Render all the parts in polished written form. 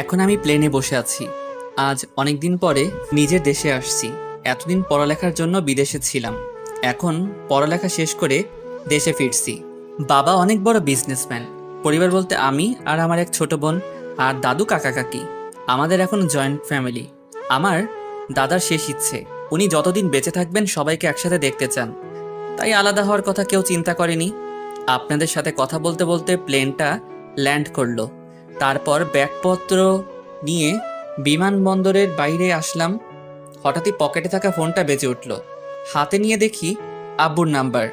এখন আমি প্লেনে বসে আছি। আজ অনেক দিন পরে নিজের দেশে আসছি। এতদিন পড়ালেখার জন্য বিদেশে ছিলাম। এখন পড়ালেখা শেষ করে দেশে ফিরছি। বাবা অনেক বড় বিজনেসম্যান। পরিবার বলতে আমি আর আমার এক ছোট বোন আর দাদু কাকা কাকি। আমাদের এখন জয়েন্ট ফ্যামিলি। আমার দাদার শেষ ইচ্ছে, উনি যতদিন বেঁচে থাকবেন সবাইকে একসাথে দেখতে চান। তাই আলাদা হওয়ার কথা কেউ চিন্তা করেনি। আপনাদের সাথে কথা বলতে বলতে প্লেনটা ল্যান্ড করলো। তারপর ব্যাগপত্র নিয়ে বিমানবন্দরের বাইরে আসলাম। হঠাৎই পকেটে থাকা ফোনটা বেজে উঠল। হাতে নিয়ে দেখি আব্বুর নাম্বার।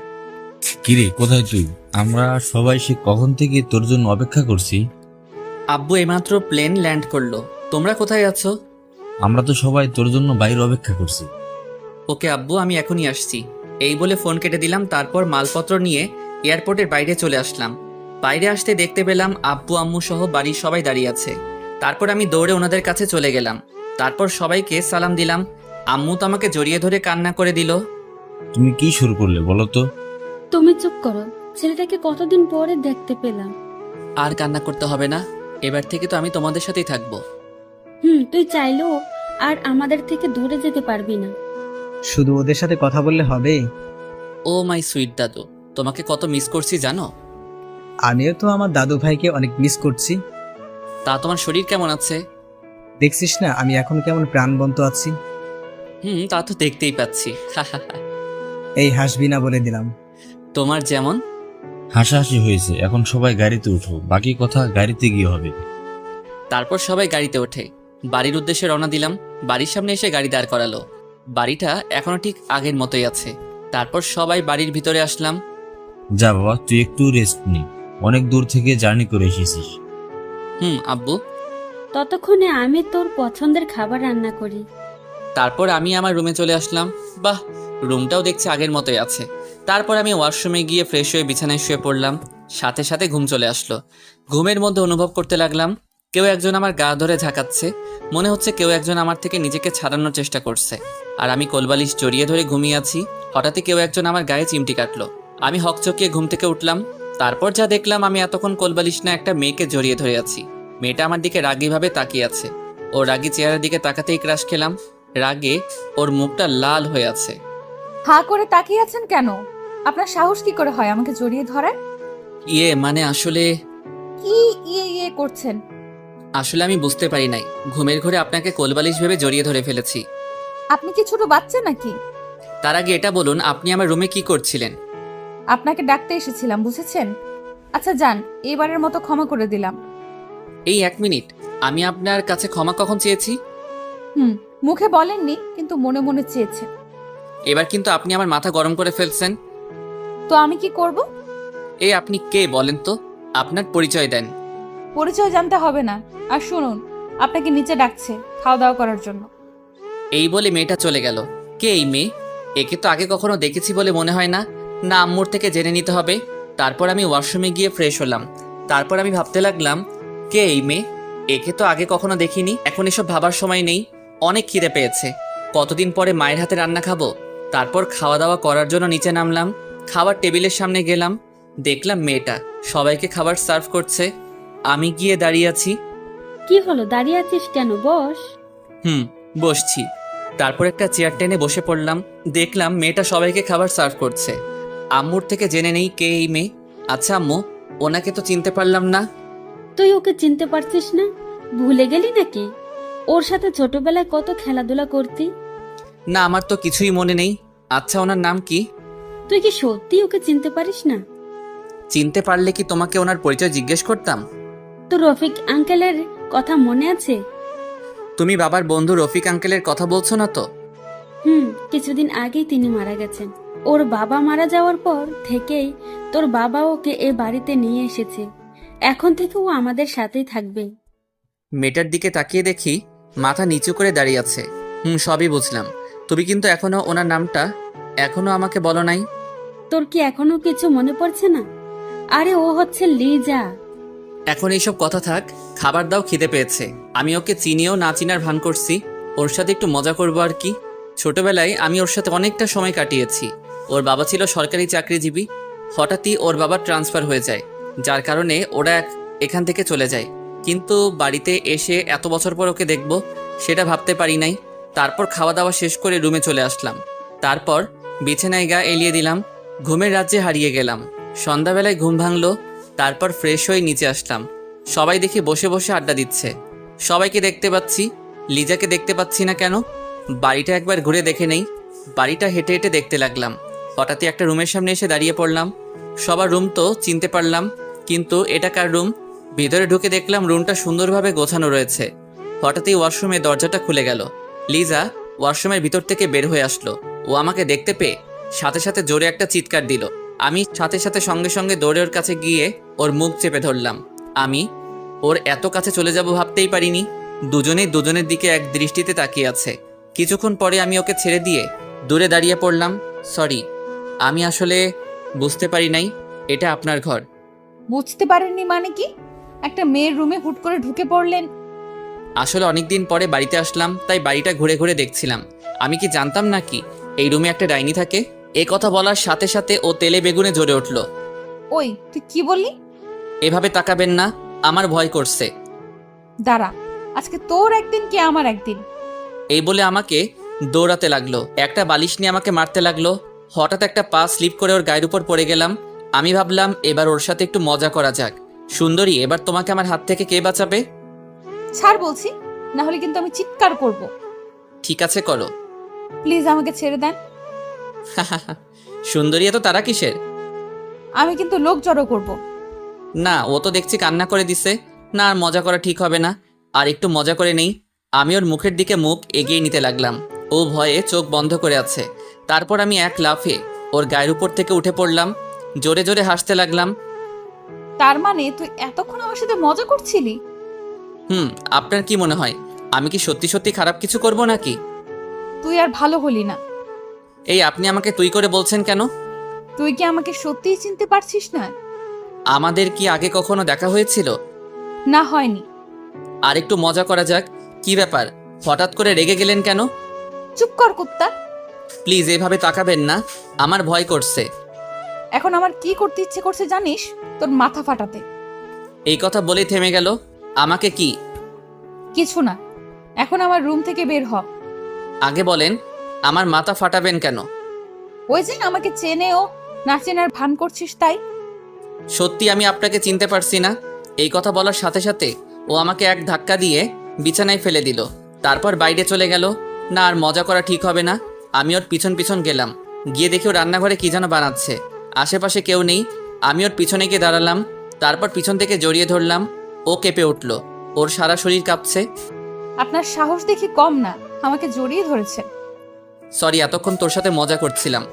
কিরে, কোথায় তুই? আমরা সবাই সে কখন থেকে তোর জন্য অপেক্ষা করছি। আব্বু এইমাত্র প্লেন ল্যান্ড করলো। তোমরা কোথায় আছো? আমরা তো সবাই তোর জন্য বাইরে অপেক্ষা করছি। ওকে আব্বু, আমি এখনই আসছি। এই বলে ফোন কেটে দিলাম। তারপর মালপত্র নিয়ে এয়ারপোর্টের বাইরে চলে আসলাম। বাইরে আসতে দেখতে পেলাম আব্বু আম্মু সহ বাড়ির সবাই দাঁড়িয়ে আছে। তারপর আমি দৌড়ে ওনাদের কাছে চলে গেলাম। তারপর সবাইকে সালাম দিলাম। আম্মু তো আমাকে জড়িয়ে ধরে কান্না করে দিল। তুমি কি শুরু করলে বলো তো? তুমি চুপ করো, ছেলেটাকে কতদিন পরে দেখতে পেলাম। আর কান্না করতে হবে না, এবার থেকে তো আমি তোমাদের সাথেই থাকবো। তুই চাইলেও আর আমাদের থেকে দূরে যেতে পারবি না। শুধু ওদের সাথে কথা বললে হবে? ও মাই সুইট দাদু, তোমাকে কত মিস করছি জানো? আমিও তো আমার দাদু ভাইকে অনেক মিস করছি। তা তোমার শরীর কেমন আছে? দেখছিস না আমি এখন কেমন প্রাণবন্ত আছি। তা তো দেখতেই পাচ্ছি। এই হাসবি না বলে দিলাম। তোমার যেমন। হাসাহাসি হয়েছে, এখন সবাই গাড়িতে উঠো, বাকি কথা গাড়িতে গিয়ে হবে। তারপর সবাই গাড়িতে ওঠে। বাড়ির উদ্দেশ্যে রওনা দিলাম। বাড়ির সামনে এসে গাড়ি দাঁড় করালো। বাড়িটা এখনো ঠিক আগের মতোই আছে। তারপর সবাই বাড়ির ভিতরে আসলাম। যা বাবা, তুই একটু রেস্ট নি, অনেক দূর থেকে জার্নি করে এসেছিস। আব্বু। ততক্ষণে আমি তোর পছন্দের খাবার রান্না করি। তারপর আমি আমার রুমে চলে আসলাম। বাহ, রুমটাও দেখছি আগের মতোই আছে। তারপর আমি ওয়াশরুমে গিয়ে ফ্রেশ হয়ে বিছানায় শুয়ে পড়লাম। সাথে সাথে ঘুম চলে আসলো। ঘুমের মধ্যে অনুভব করতে লাগলাম কেউ একজন আমার গা ধরে ঝাঁকাচ্ছে। মনে হচ্ছে কেউ একজন আমার থেকে নিজেকে ছাড়ানোর চেষ্টা করছে। আর আমি কোলবালিশ জড়িয়ে ধরে ঘুমিয়ে আছি। হঠাৎই কেউ একজন আমার গায়ে চিমটি কাটলো। আমি হকচকিয়ে ঘুম থেকে উঠলাম। তারপর যা দেখলাম, আমি এতক্ষণ কোলবালিশ না একটা মেয়েকে জড়িয়ে ধরে আছি। মেয়েটা আমার দিকে রাগীভাবে তাকিয়ে আছে। ও রাগী চেহারার দিকে তাকাতেই ক্রাশ খেলাম। রাগে ওর মুখটা লাল হয়ে আছে। হা করে তাকিয়ে আছেন কেন? আপনার সাহস কি করে হয় আমাকে জড়িয়ে ধরার? মানে আসলে কি ইয়ে করছেন? আসলে আমি বুঝতে পারি নাই, ঘুমের ঘরে আপনাকে কোলবালিশ ভেবে জড়িয়ে ধরে ফেলেছি। আপনি কি ছোট বাচ্চা নাকি? তার আগে এটা বলুন, আপনি আমার রুমে কি করছিলেন? আপনাকে ডাকতে এসেছিলাম, বুঝেছেন? আচ্ছা যান, এবারের মতো ক্ষমা করে দিলাম। এই 1 মিনিট, আমি আপনার কাছে ক্ষমা কখন চেয়েছি? মুখে বলেননি, কিন্তু মনে মনে চেয়েছেন। এবার কিন্তু আপনি আমার মাথা গরম করে ফেলছেন। তো আমি কি করব? এই আপনি কে বলেন তো? আপনার পরিচয় দেন। পরিচয় জানতে হবে না। আর শুনুন, আপনাকে নিচে ডাকছে খাওয়া দাওয়া করার জন্য। এই বলে মেয়েটা চলে গেল। কে এই মেয়ে? একে তো আগে কখনো দেখেছি বলে মনে হয় না। না, আম্মুর থেকে জেনে নিতে হবে। তারপর আমি ওয়াশরুমে গিয়ে ফ্রেশ হলাম। তারপর আমি ভাবতে লাগলাম, কে এই মেয়ে? একে তো আগে কখনো দেখিনি। এখন এসব ভাবার সময় নেই। অনেক খিদে পেয়েছে। কতদিন পরে মায়ের হাতে রান্না খাবো। তারপর খাওয়া দাওয়া করার জন্য নিচে নামলাম। খাবার টেবিলের সামনে গেলাম। দেখলাম মেয়েটা সবাইকে খাবার সার্ভ করছে। আমি গিয়ে দাঁড়িয়ে আছি। কি হলো, দাঁড়িয়ে আছিস কেন? বস। বসছি। তারপর একটা চেয়ার টেনে বসে পড়লাম। দেখলাম মেয়েটা সবাইকে খাবার সার্ভ করছে। আম্মুর থেকে জেনে নেই কে এই মেয়ে। আচ্ছা আম্মু, ওনাকে তো চিনতে পারলাম না। তুই ওকে চিনতে পারছিস না? ভুলে গেলি নাকি? ওর সাথে ছোটবেলায় কত খেলাধুলা করতি। না, আমার তো কিছুই মনে নেই। আচ্ছা, ওনার নাম কি? তুই কি সত্যি ওকে চিনতে পারিস না? চিনতে পারলে কি তোমাকে ওনার পরিচয় জিজ্ঞেস করতাম? তো রফিক আঙ্কেলের কথা মনে আছে? তুমি বাবার বন্ধু রফিক আঙ্কেলের কথা বলছো না তো? কিছুদিন আগেই তিনি মারা গেছেন। ওর বাবা মারা যাওয়ার পর থেকেই তোর বাবা ওকে এ বাড়িতে নিয়ে এসেছে। এখন থেকে ও আমাদের সাথেই থাকবে। মেয়েটার দিকে তাকিয়ে দেখি মাথা নিচু করে দাঁড়িয়ে আছে। সবই বুঝলাম। তুমি কিন্তু এখনো ওনার নামটা এখনো আমাকে বলো নাই। তোর কি এখনো কিছু মনে পড়ছে না? আরে ও হচ্ছে লিজা। এখন এইসব কথা থাক, খাবার দাও, খিদে পেয়েছে। আমি ওকে চিনিও না চিনার ভান করছি। ওর সাথে একটু মজা করবো আর কি। ছোটবেলায় আমি ওর সাথে অনেকটা সময় কাটিয়েছি। ওর বাবা ছিল সরকারি চাকরিজীবী। হঠাৎই ওর বাবার ট্রান্সফার হয়ে যায়, যার কারণে ওরা এখান থেকে চলে যায়। কিন্তু বাড়িতে এসে এত বছর পর ওকে দেখব সেটা ভাবতে পারি নাই। তারপর খাওয়া দাওয়া শেষ করে রুমে চলে আসলাম। তারপর বিছানায় গা এলিয়ে দিলাম। ঘুমের রাজ্যে হারিয়ে গেলাম। সন্ধ্যাবেলায় ঘুম ভাঙলো। তারপর ফ্রেশ হয়ে নিচে আসলাম। সবাই দেখি বসে বসে আড্ডা দিচ্ছে। সবাইকে দেখতে পাচ্ছি, লিজাকে দেখতে পাচ্ছি না কেন? বাড়িটা একবার ঘুরে দেখে নেই। বাড়িটা হেঁটে হেঁটে দেখতে লাগলাম। হঠাৎই একটা রুমের সামনে এসে দাঁড়িয়ে পড়লাম। সবার রুম তো চিনতে পারলাম, কিন্তু এটা কার রুম? ভিতরে ঢুকে দেখলাম রুমটা সুন্দরভাবে গোছানো রয়েছে। হঠাৎই ওয়াশরুমে দরজাটা খুলে গেল। লিজা ওয়াশরুমের ভিতর থেকে বের হয়ে আসলো। ও আমাকে দেখতে পেয়ে সাথে সাথে জোরে একটা চিৎকার দিল। আমি সাথে সাথে সঙ্গে সঙ্গে দৌড়ে ওর কাছে গিয়ে ওর মুখ চেপে ধরলাম। আমি ওর এত কাছে চলে যাব ভাবতেই পারিনি। দুজনেই দুজনের দিকে এক দৃষ্টিতে তাকিয়ে আছে। কিছুক্ষণ পরে আমি ওকে ছেড়ে দিয়ে দূরে দাঁড়িয়ে পড়লাম। সরি, আমি আসলে বুঝতে পারি নাই এটা আপনার ঘর। বুঝতে পারেননি মানে কি? একটা মেয়ের রুমে হুট করে ঢুকে পড়লেন। আসলে অনেকদিন পরে বাড়িতে আসলাম, তাই বাড়িটা ঘুরে ঘুরে দেখছিলাম। আমি কি জানতাম নাকি এই রুমে একটা ডাইনি থাকে? এ কথা বলার সাথে সাথে ও তেলে বেগুনে জ্বলে উঠল। ওই তুই কি বললি? এভাবে তাকাবেন না, আমার ভয় করছে। দাঁড়া, আজকে তোর একদিন কি আমার একদিন। এই বলে আমাকে দৌড়াতে লাগলো। একটা বালিশ নিয়ে আমাকে মারতে লাগলো। হঠাৎ একটা পা স্লিপ করে ওর গায়ের উপর পড়ে গেলাম। আমি ভাবলাম এবার ওর সাথে একটু মজা করা যাক। সুন্দরী, এবার তোমাকে আমার হাত থেকে কে বাঁচাবে? ছাড় বলছি, না হলে কিন্তু আমি চিৎকার করব। ঠিক আছে, করো। প্লিজ আমাকে ছেড়ে দেন। সুন্দরী, এত তারা কিসের? আমি কিন্তু লোক জড়ো করব। না, ও তো দেখছি কান্না করে দিছে। না, আর মজা করা ঠিক হবে না। আর একটু মজা করে নেই। আমি ওর মুখের দিকে মুখ এগিয়ে নিতে লাগলাম। ও ভয়ে চোখ বন্ধ করে আছে। তারপর আমি এক লাফে ওর গায়ের উপর থেকে উঠে পড়লাম। জোরে জোরে হাসতে লাগলাম। তার মানে তুই এতক্ষণ আমার সাথে মজা করছিলি? আপনার কি মনে হয় আমি কি সত্যি সত্যি খারাপ কিছু করব নাকি? তুই আর ভালো হলি না। এই, আপনি আমাকে তুই করে বলছেন কেন? তুই কি আমাকে সত্যিই চিনতে পারছিস না? আমাদের কি আগে কখনো দেখা হয়েছিল? না, হয়নি। আর একটু মজা করা যাক। কি ব্যাপার, হঠাৎ করে রেগে গেলেন কেন? চুপ কর কুত্তা। প্লিজ এভাবে তাকাবেন না, আমার ভয় করছে। এখন আমার কি করতে ইচ্ছে করছে জানিস? তোর মাথা ফাটাতে। এই কথা বলেই থেমে গেল। আমাকে কি? কিছু না, এখন আমার রুম থেকে বের হ। আগে বলেন, আমার মাথা ফাটাবেন কেন? ওই যে আমাকে চেনেও না চেনার ভান করছিস তাই। সত্যি আমি আপনাকে চিনতে পারছি না। এই কথা বলার সাথে সাথে ও আমাকে এক ধাক্কা দিয়ে বিছানায় ফেলে দিল। তারপর বাইরে চলে গেল। না, আর মজা করা ঠিক হবে না। আমি ওর পিছন পিছন গেলাম। গিয়ে দেখি ও রান্নাঘরে কি যেন বানাচ্ছে। আশেপাশে কেউ নেই। আমি ওর পিছনে গিয়ে দাঁড়ালাম। তারপর পিছন থেকে জড়িয়ে ধরলাম। ও কেঁপে উঠল। ওর সারা শরীর কাঁপছে। আপনার সাহস দেখি কম না, আমাকে জড়িয়ে ধরেছে। সরি, এতক্ষণ তোর সাথে মজা করছিলাম।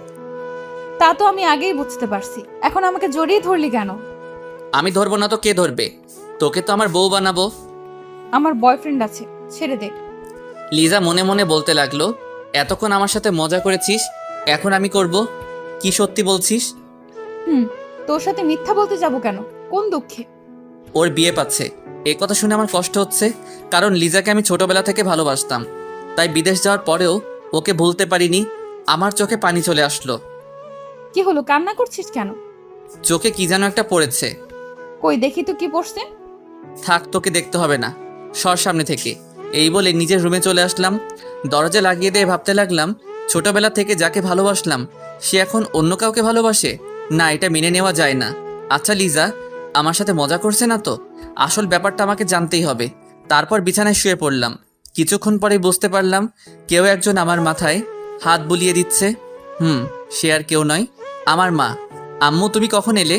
তা তো আমি আগেই বুঝতে পারছি, এখন আমাকে জড়িয়ে ধরলি কেন? আমি ধরবো না তো কে ধরবে? তোকে তো আমার বউ বানাবো। আমার বয়ফ্রেন্ড আছে, ছেড়ে দে। লিজা মনে মনে বলতে লাগলো, এতক্ষণ আমার সাথে মজা করেছিস, এখন আমি করব? কি সত্যি বলছিস? তোর সাথে মিথ্যা বলতে যাব কেন? কোন দুঃখে? ওর বিয়ে পাচ্ছে, এই কথা শুনে আমার কষ্ট হচ্ছে। কারণ লিজাকে আমি ছোটবেলা থেকে ভালোবাসতাম। তাই বিদেশ যাওয়ার পরেও ওকে ভুলতে পারিনি। আমার চোখে পানি চলে আসলো। কি হলো, কান্না করছিস কেন? চোখে কি যেন একটা পড়েছে। কই দেখি তো কি পড়ছে। থাক, তোকে দেখতে হবে না, সর সামনে থেকে। এই বলে নিজের রুমে চলে আসলাম। দরজা লাগিয়ে দিয়ে ভাবতে লাগলাম, ছোটবেলা থেকে যাকে ভালোবাসলাম সে এখন অন্য কাউকে ভালোবাসে। না, এটা মেনে নেওয়া যায় না। আচ্ছা লিজা আমার সাথে মজা করছে না তো? আসল ব্যাপারটা আমাকে জানতেই হবে। তারপর বিছানায় শুয়ে পড়লাম। কিছুক্ষণ পরে বুঝতে পারলাম কেউ একজন আমার মাথায় হাত বুলিয়ে দিচ্ছে। সে আর কেউ নয়, আমার মা। আম্মু, তুমি কখন এলে?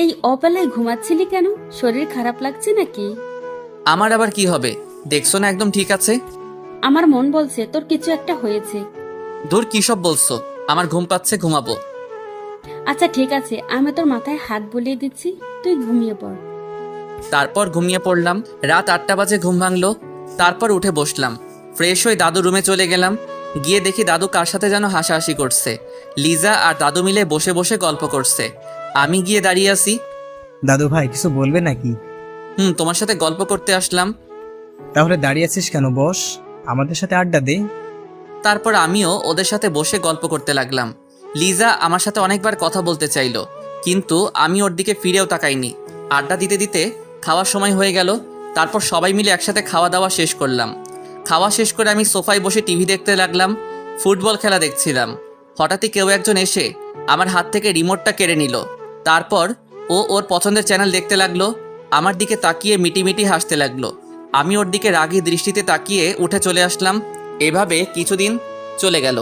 এই অবেলায় ঘুমাচ্ছিলি কেন? শরীর খারাপ লাগছে নাকি? আমার আবার কি হবে? দেখছো না একদম ঠিক আছে। আমার মন বলছে তোর কিছু একটা হয়েছে। ধুর, কি সব বলছো? আমার ঘুম পাচ্ছে, ঘুমাবো। আচ্ছা ঠিক আছে, আমি তোর মাথায় হাত বুলিয়ে দিচ্ছি, তুই ঘুমিয়ে পড়। তারপর ঘুমিয়ে পড়লাম। রাত 8টা বাজে ঘুম ভাঙলো। তারপর উঠে বসলাম। ফ্রেশ হয়ে দাদু রুমে চলে গেলাম। গিয়ে দেখি দাদু কার সাথে যেন হাসাহাসি করছে। লিজা আর দাদু মিলে বসে বসে গল্প করছে। আমি গিয়ে দাঁড়িয়ে আছি। দাদু ভাই কিছু বলবে নাকি? তোমার সাথে গল্প করতে আসলাম। তাহলে দাঁড়িয়ে আছিস কেন? বস, আমাদের সাথে আড্ডা দে। তারপর আমিও ওদের সাথে বসে গল্প করতে লাগলাম। লিজা আমার সাথে অনেকবার কথা বলতে চাইলো, কিন্তু আমি ওর দিকে ফিরেও তাকাইনি। আড্ডা দিতে দিতে খাওয়ার সময় হয়ে গেল। তারপর সবাই মিলে একসাথে খাওয়া দাওয়া শেষ করলাম। খাওয়া শেষ করে আমি সোফায় বসে টিভি দেখতে লাগলাম। ফুটবল খেলা দেখছিলাম। হঠাৎই কেউ একজন এসে আমার হাত থেকে রিমোটটা কেড়ে নিল। তারপর ও ওর পছন্দের চ্যানেল দেখতে লাগলো। আমার দিকে তাকিয়ে মিটিমিটি হাসতে লাগলো। আমি ওর দিকে রাগী দৃষ্টিতে তাকিয়ে উঠে চলে আসলাম। এভাবে কিছুদিন চলে গেল।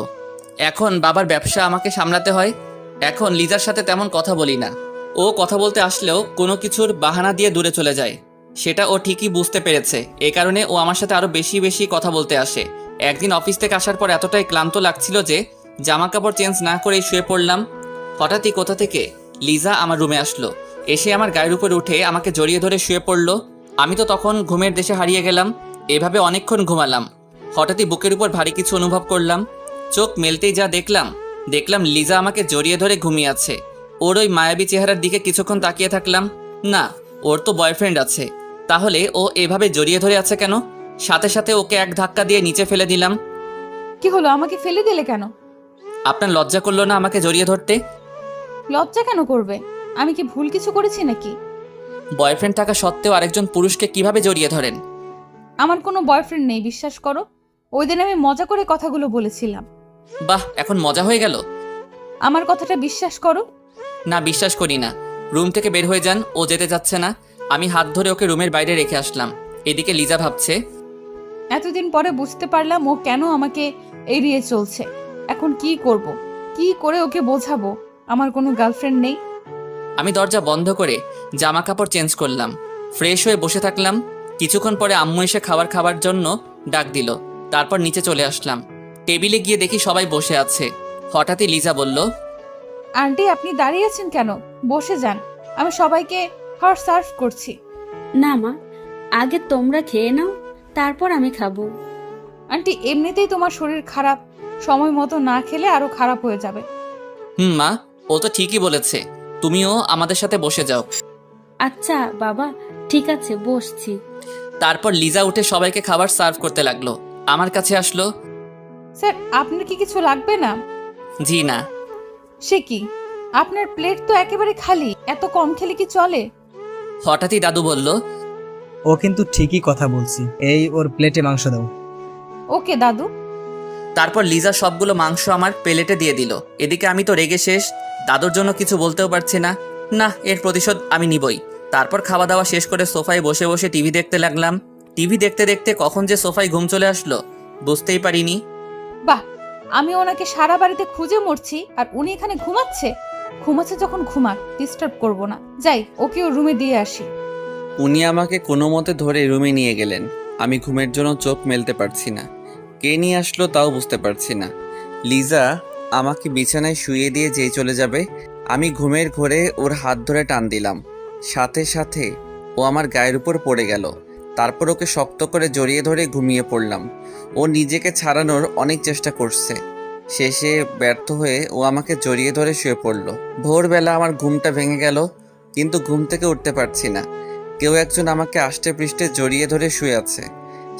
এখন বাবার ব্যবসা আমাকে সামলাতে হয়। এখন লিজার সাথে তেমন কথা বলি না। ও কথা বলতে আসলেও কোনো কিছুর বাহানা দিয়ে দূরে চলে যায়। সেটা ও ঠিকই বুঝতে পেরেছে। এ কারণে ও আমার সাথে আরও বেশি বেশি কথা বলতে আসে। একদিন অফিস থেকে আসার পর এতটাই ক্লান্ত লাগছিল যে জামা কাপড় চেঞ্জ না করেই শুয়ে পড়লাম। হঠাৎই কোথা থেকে লিজা আমার রুমে আসলো। এসে আমার গায়ের উপর উঠে আমাকে জড়িয়ে ধরে শুয়ে পড়লো। আমি তো তখন ঘুমের দেশে হারিয়ে গেলাম। এভাবে অনেকক্ষণ ঘুমালাম। হঠাৎই বুকের উপর ভারী কিছু অনুভব করলাম। চোখ মেলতেই যা দেখলাম লিজা আমাকে জড়িয়ে ধরে ঘুমিয়ে আছে। ওর ওই মায়াবী চেহারার দিকে কিছুক্ষণ তাকিয়ে থাকলাম। না, ওর তো বয়ফ্রেন্ড আছে। তাহলে ও এভাবে জড়িয়ে ধরে আছে কেন? সাথে সাথে ওকে এক ধাক্কা দিয়ে নিচে ফেলে দিলাম। কি হলো, আমাকে ফেলে দিলে কেন? আপনার লজ্জা করলো না আমাকে জড়িয়ে ধরতে? লজ্জা কেন করবে? আমি কি ভুল কিছু করেছি নাকি? বয়ফ্রেন্ড থাকা সত্ত্বেও আরেকজন পুরুষকে কিভাবে জড়িয়ে ধরেন? আমার কোনো বয়ফ্রেন্ড নেই, বিশ্বাস করো। ওই দিন আমি মজা করে কথাগুলো বলেছিলাম। বাহ, এখন মজা হয়ে গেল। আমার কথাটা বিশ্বাস করো। না, বিশ্বাস করি না। রুম থেকে বের হয়ে যান, ও যেতে যাচ্ছে না। আমি হাত ধরে ওকে রুমের বাইরে রেখে আসলাম। এদিকে লিজা ভাবছে, এতদিন পরে বুঝতে পারলাম ও কেন আমাকে এড়িয়ে চলছে। এখন কি করব? কি করে ওকে বোঝাবো আমার কোনো গার্লফ্রেন্ড নেই? আমি দরজা বন্ধ করে জামা কাপড় চেঞ্জ করলাম। ফ্রেশ হয়ে বসে থাকলাম। কিছুক্ষণ পরে আম্মু এসে খাবার জন্য ডাক দিল। তারপর নিচে চলে আসলাম। টেবিলে গিয়ে দেখি সবাই বসে আছে। হঠাৎই লিজা বলল, আন্টি, আপনি দাঁড়িয়ে আছেন কেন? বসে যান, আমি সবাইকে খাবার সার্ভ করছি। না মা, আগে তোমরা খেয়ে নাও, তারপর আমি খাবো। আন্টি, এমনিতেই তোমার শরীর খারাপ, সময় মতো না খেলে আরো খারাপ হয়ে যাবে। মা, ও তো ঠিকই বলেছে। তুমিও আমাদের সাথে বসে যাও। আচ্ছা বাবা, ঠিক আছে, বসছি। তারপর লিজা উঠে সবাইকে খাবার সার্ভ করতে লাগলো। আমার কাছে আসলো। স্যার, আপনার কি কিছু লাগবে না? জি না। সে কি, আপনার প্লেট তো একেবারে খালি, এত কম খেলে কি চলে? হঠাৎই দাদু বলল, ও কিন্তু ঠিকই কথা বলছি, এই ওর প্লেটে মাংস দাও। ওকে দাদু। তারপর লিজা সবগুলো মাংস আমার প্লেটে দিয়ে দিল। এদিকে আমি তো রেগে শেষ। দাদুর জন্য কিছু বলতেও পারছি না। না, এর প্রতিশোধ আমি নিবই। তারপর খাওয়া দাওয়া শেষ করে সোফায় বসে বসে টিভি দেখতে লাগলাম। টিভি দেখতে দেখতে কখন যে সোফায় ঘুম চলে আসলো বুঝতেই পারিনি। বাহ, আমি ওনাকে সারা বাড়িতে খুঁজে মরছি আর উনি এখানে ঘুমাচ্ছে যখন ঘুমাক, ডিস্টার্ব করব না। যাই, ওকে ওর রুমে দিয়ে আসি। উনি আমাকে কোনো মতে ধরে রুমে নিয়ে গেলেন। আমি ঘুমের জন্য চোখ মেলতে পারছি না। কে নিয়ে আসলো তাও বুঝতে পারছি না। লিজা আমাকে বিছানায় শুইয়ে দিয়ে যেই চলে যাবে, আমি ঘুমের ঘোরে ওর হাত ধরে টান দিলাম। সাথে সাথে ও আমার গায়ের উপর পড়ে গেল। তারপর ওকে শক্ত করে জড়িয়ে ধরে ঘুমিয়ে পড়লাম। ও নিজেকে ছাড়ানোর অনেক চেষ্টা করছে। শেষে ব্যর্থ হয়ে ও আমাকে জড়িয়ে ধরে শুয়ে পড়ল। ভোরবেলা আমার ঘুমটা ভেঙে গেল, কিন্তু ঘুম থেকে উঠতে পারছি না। কেউ একজন আমাকে আষ্টে পৃষ্ঠে জড়িয়ে ধরে শুয়ে আছে।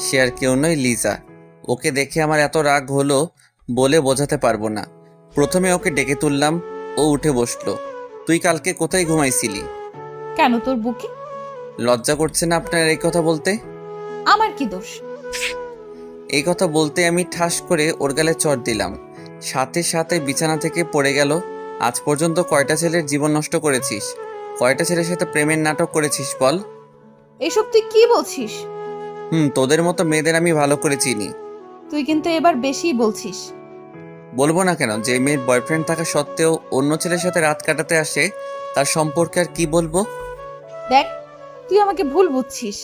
সে আর কেউ নয়, লিজা। ওকে দেখে আমার এত রাগ হলো বলে বোঝাতে পারবো না। প্রথমে ওকে ডেকে তুললাম। ও উঠে বসলো। তুই কালকে কোথায় ঘুমাইছিলি? কেন, তোর বুকে? লজ্জা করছে না আপনার এই কথা বলতে? আমার কি দোষ? এই কথা বলতে আমি ঠাস করে ওর গালে চড় দিলাম। সাথে সাথে বিছানা থেকে পড়ে গেল। আজ পর্যন্ত কয়টা ছেলের জীবন নষ্ট করেছিস? কয়টা ছেলের সাথে প্রেমের নাটক করেছিস বল? এসব তুই কি বলছিস? তোদের মতো মেয়েদের আমি ভালো করে চিনি। তুই কিন্তু এবার বেশিই বলছিস। বলবো না কেন? যে মেয়ের বয়ফ্রেন্ড থাকা সত্ত্বেও অন্য ছেলের সাথে রাত কাটাতে আসে, তার সম্পর্কে আর কি বলবো? দেখ, তুই আমাকে ভুল বুঝছিস।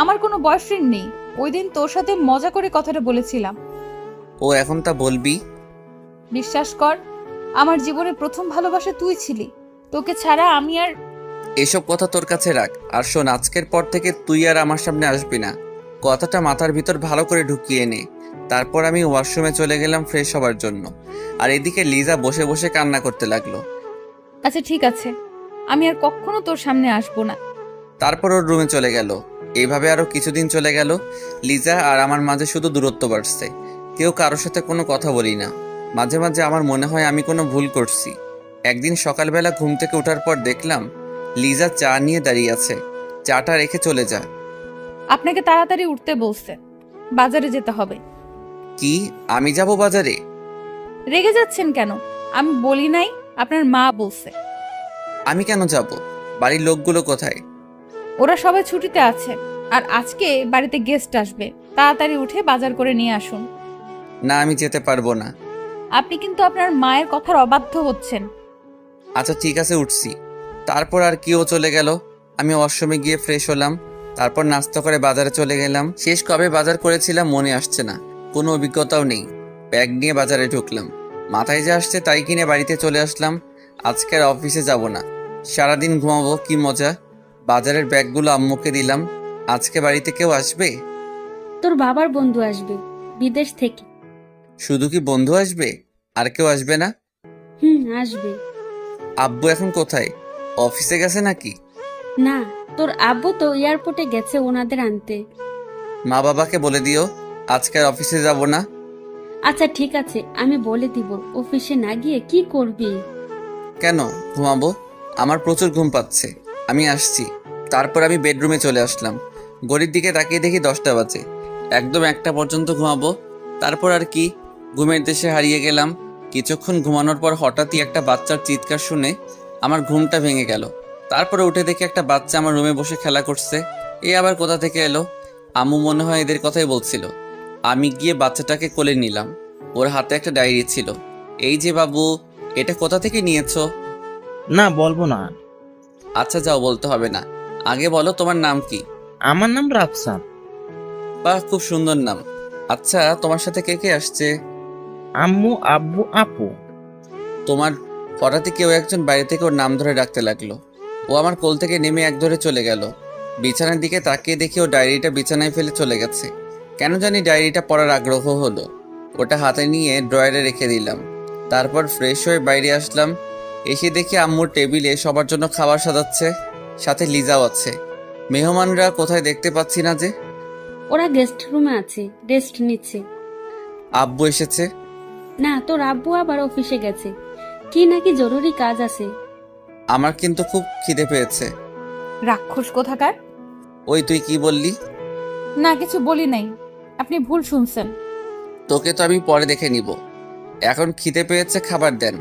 আমার কোনো বয়ফ্রেন্ড নেই। ওই দিন তোর সাথে মজা করে কথাটা বলেছিলাম। ও এখন তা বলবি? বিশ্বাস কর, আমার জীবনের প্রথম ভালোবাসা তুই ছিলি। তোকে ছাড়া আমি আর... এসব কথা তোর কাছে রাখ। আর শোন, আজকের পর থেকে তুই আর আমার সামনে আসবি না। কথাটা মাথার ভিতর ভালো করে ঢুকিয়ে নে। তারপর আমি ওয়াশরুমে চলে গেলাম ফ্রেশ হবার জন্য। আর এদিকে লিজা বসে বসে কান্না করতে লাগলো। আচ্ছা ঠিক আছে, আমি আর কখনো তোর সামনে আসবো না। তারপর ওর রুমে চলে গেল। এইভাবে আরো কিছুদিন চলে গেল। লিজা আর আমার মাঝে শুধু দূরত্ব বাড়ছে। কেউ কারোর সাথে কোনো কথা বলি না। মাঝে মাঝে আমার মনে হয় আমি কোনো ভুল করছি। একদিন সকালবেলা ঘুম থেকে ওঠার পর দেখলাম লিজা চা নিয়ে দাঁড়িয়ে আছে। চাটা রেখে চলে যায়। আপনাকে তাড়াতাড়ি উঠতে বলছে, বাজারে যেতে হবে। কি আমি যাব বাজারে? রেগে যাচ্ছেন কেন? আমি বলি নাই, আপনার মা বলছে। আমি কেন যাব? বাড়ির লোকগুলো কোথায়? ওরা সবাই ছুটিতে আছে, আর আজকে বাড়িতে গেস্ট আসবে। তাড়াতাড়ি উঠে বাজার করে নিয়ে আসুন। না, আমি যেতে পারবো না। আপনি কিন্তু আপনার মায়ের কথার অবাধ্য হচ্ছেন। আচ্ছা ঠিক আছে, উঠছি। তারপর আর কিও চলে গেল। আমি ওয়াশরুমে গিয়ে ফ্রেশ হলাম, তারপর নাস্তা করে বাজারে চলে গেলাম। শেষ কবে বাজার করেছিলাম মনে আসছে না, কোনো অভিজ্ঞতাও নেই। ব্যাগ নিয়ে বাজারে ঢুকলাম, মাথায় যা আসছে তাই কিনে বাড়িতে চলে আসলাম। আজকে আর অফিসে যাব না, সারাদিন ঘুমাবো। কি মজা! বাজারের ব্যাগগুলো আম্মুকে দিলাম। আজকে বাড়িতে কেউ আসবে? তোর বাবার বন্ধু আসবে বিদেশ থেকে। শুধু কি বন্ধু আসবে, আর কেউ আসবে না? আসবে। আব্বু এখন কোথায়? অফিসে গেছে নাকি? না, তোর আব্বু তো এয়ারপোর্টে গেছে ওনাদের আনতে। মা বাবাকে বলে দিও আজকে আর অফিসে যাব না। আচ্ছা ঠিক আছে, আমি বলে দিব। অফিসে না গিয়ে কি করবি? কেন ঘুমাবো? আমার প্রচুর ঘুম পাচ্ছে, আমি আসছি। তারপর আমি বেডরুমে চলে আসলাম। ঘড়ির দিকে তাকিয়ে দেখি 10টা বাজে। একদম 1টা পর্যন্ত ঘুমাবো, তারপর আর কি, ঘুমের দেশে হারিয়ে গেলাম। কিছুক্ষণ ঘুমানোর পর হঠাৎই একটা বাচ্চার চিৎকার শুনে আমার ঘুমটা ভেঙে গেল। তারপরে উঠে দেখি একটা বাচ্চা আমার রুমে বসে খেলা করছে। এ আবার কোথা থেকে এলো? আম্মু মনে হয় এদের কথাই বলছিল। আমি গিয়ে বাচ্চাটাকে কোলে নিলাম। ওর হাতে একটা ডায়েরি ছিল। এই যে বাবু, এটা কোথা থেকে নিয়েছো? না, বলবো না। আচ্ছা যাও, বলতে হবে না। আগে বলো তোমার নাম কি? আমার নাম রাফসান। বাহ, খুব সুন্দর নাম। আচ্ছা, তোমার সাথে কে কে আসছে? আম্মু, আব্বু, আপু। তোমার হঠাৎই কেউ একজন বাইরে থেকে ওর নাম ধরে ডাকতে লাগলো। ও আমার কোল থেকে নেমে এক ধরে চলে গেল। বিছানার দিকে তাকিয়ে দেখি ও ডায়েরিটা বিছানায় ফেলে চলে গেছে। কেন জানি ডায়েরিটা পড়ার আগ্রহ হলো। ওটা হাতে নিয়ে ড্রয়ারে রেখে দিলাম। তারপর ফ্রেশ হয়ে বাইরে আসলাম। এসে দেখি আম্মুর টেবিলে সবার জন্য খাবার সাজাচ্ছে, সাথে লিজাও আছে। মেহমানরা কোথায় দেখতে পাচ্ছি না যে। ওরা গেস্ট রুমে আছে, রেস্ট নিচ্ছে। আব্বু এসেছে? না, তোর আব্বু আবার অফিসে গেছে, কি নাকি জরুরি কাজ আছে। আমার কিন্তু খুব খিদে পেয়েছে। রাক্ষস কোথাকার! ওই তুই কি বললি? না, কিছু বলি নাই, আপনি ভুল শুনছেন। তোকে তো আমি পরে দেখে নিব। এখন খিদে পেয়েছে, খাবার দেন।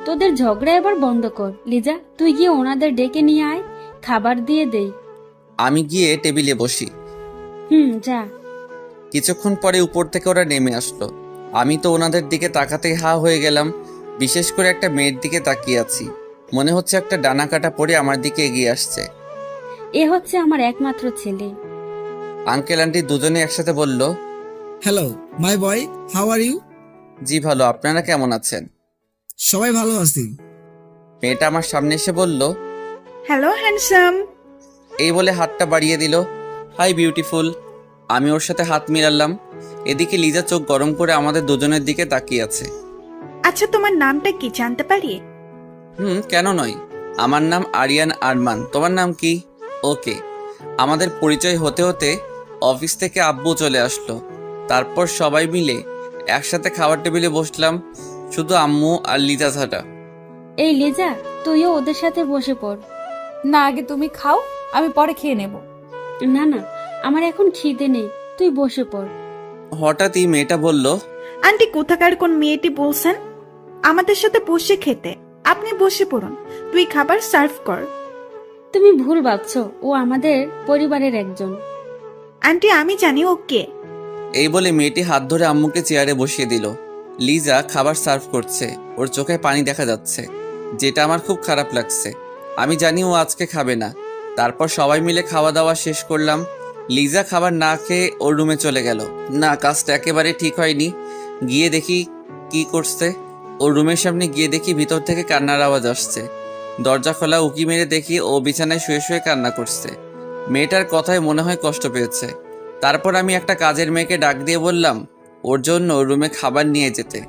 তোদের ঝগড়া এবার বন্ধ কর। লিজা, তুই গিয়ে ওনাদের ডেকে নিয়ে আয়, খাবার দিয়ে দেই। আমি গিয়ে টেবিলে বসি। যা। কিছুক্ষণ পরে উপর থেকে ওরা নেমে আসলো। আমি তো ওনাদের দিকে তাকাতেই হা হয়ে গেলাম। বিশেষ করে একটা মেয়ের দিকে তাকিয়ে আছি, মনে হচ্ছে একটা ডানা কাটা পড়ে আমার দিকে এগিয়ে আসছে। এ হচ্ছে আমার একমাত্র ছেলে। আঙ্কেল আন্টি দুজনে একসাথে বলল, hello my boy, how are you? জি ভালো, আপনারা কেমন আছেন? সবাই ভালো আছি। মেয়েটা আমার সামনে এসে বলল, হ্যালো হ্যান্ডসাম। এই বলে হাতটা বাড়িয়ে দিল। Hi beautiful. আমি ওর সাথে হাত মিলালাম। এদিকে লিজা চোখ গরম করে আমাদের দুজনের দিকে তাকিয়ে আছে। আচ্ছা, তোমার নামটা কি জানতে পারি? কেন নয়। আমার নাম আরিয়ান আরমান। তোমার নাম কি? ওকে। আমাদের পরিচয় হতে হতে অফিস থেকে আব্বু চলে আসলো। তারপর সবাই মিলে একসাথে খাবার টেবিলে বসলাম, শুধু আম্মু আর লিজা ছাড়া। এই লিজা, তুইও ওদের সাথে বসে পড়। না, আগে তুমি খাও, আমি পরে খেয়ে নেব। না না, আমার এখন খিদে নেই, তুই বসে পড়। হঠাৎই মেয়েটা বলল, আন্টি কোথাকার কোন মেয়েটি বলছেন আমাদের সাথে বসে খেতে? আপনি বসে পড়ুন, তুই খাবার সার্ভ কর। তুমি ভুল ভাবছো, ও আমাদের পরিবারের একজন। আন্টি আমি জানি ও কে। এই বলে মেয়েটি হাত ধরে আম্মুকে চেয়ারে বসিয়ে দিল। লিজা খাবার সার্ভ করছে, ওর চোখে পানি দেখা যাচ্ছে, যেটা আমার খুব খারাপ লাগছে। আমি জানি ও আজকে খাবে না। তারপর সবাই মিলে খাওয়া দাওয়া শেষ করলাম। লিজা খাবার না খেয়ে ওর রুমে চলে গেল। না, কাজটা একেবারে ঠিক হয়নি। গিয়ে দেখি কি করছে। ওর রুমের সামনে গিয়ে দেখি ভিতর থেকে কান্নার আওয়াজ আসছে। দরজা খোলা, উকি মেরে দেখি ও বিছানায় শুয়ে শুয়ে কান্না করছে। মেয়েটার কথায় মনে হয় কষ্ট পেয়েছে। তারপর আমি একটা কাজের মেয়েকে ডাক দিয়ে বললাম ওর জন্য রুমে খাবার নিয়ে যেতে।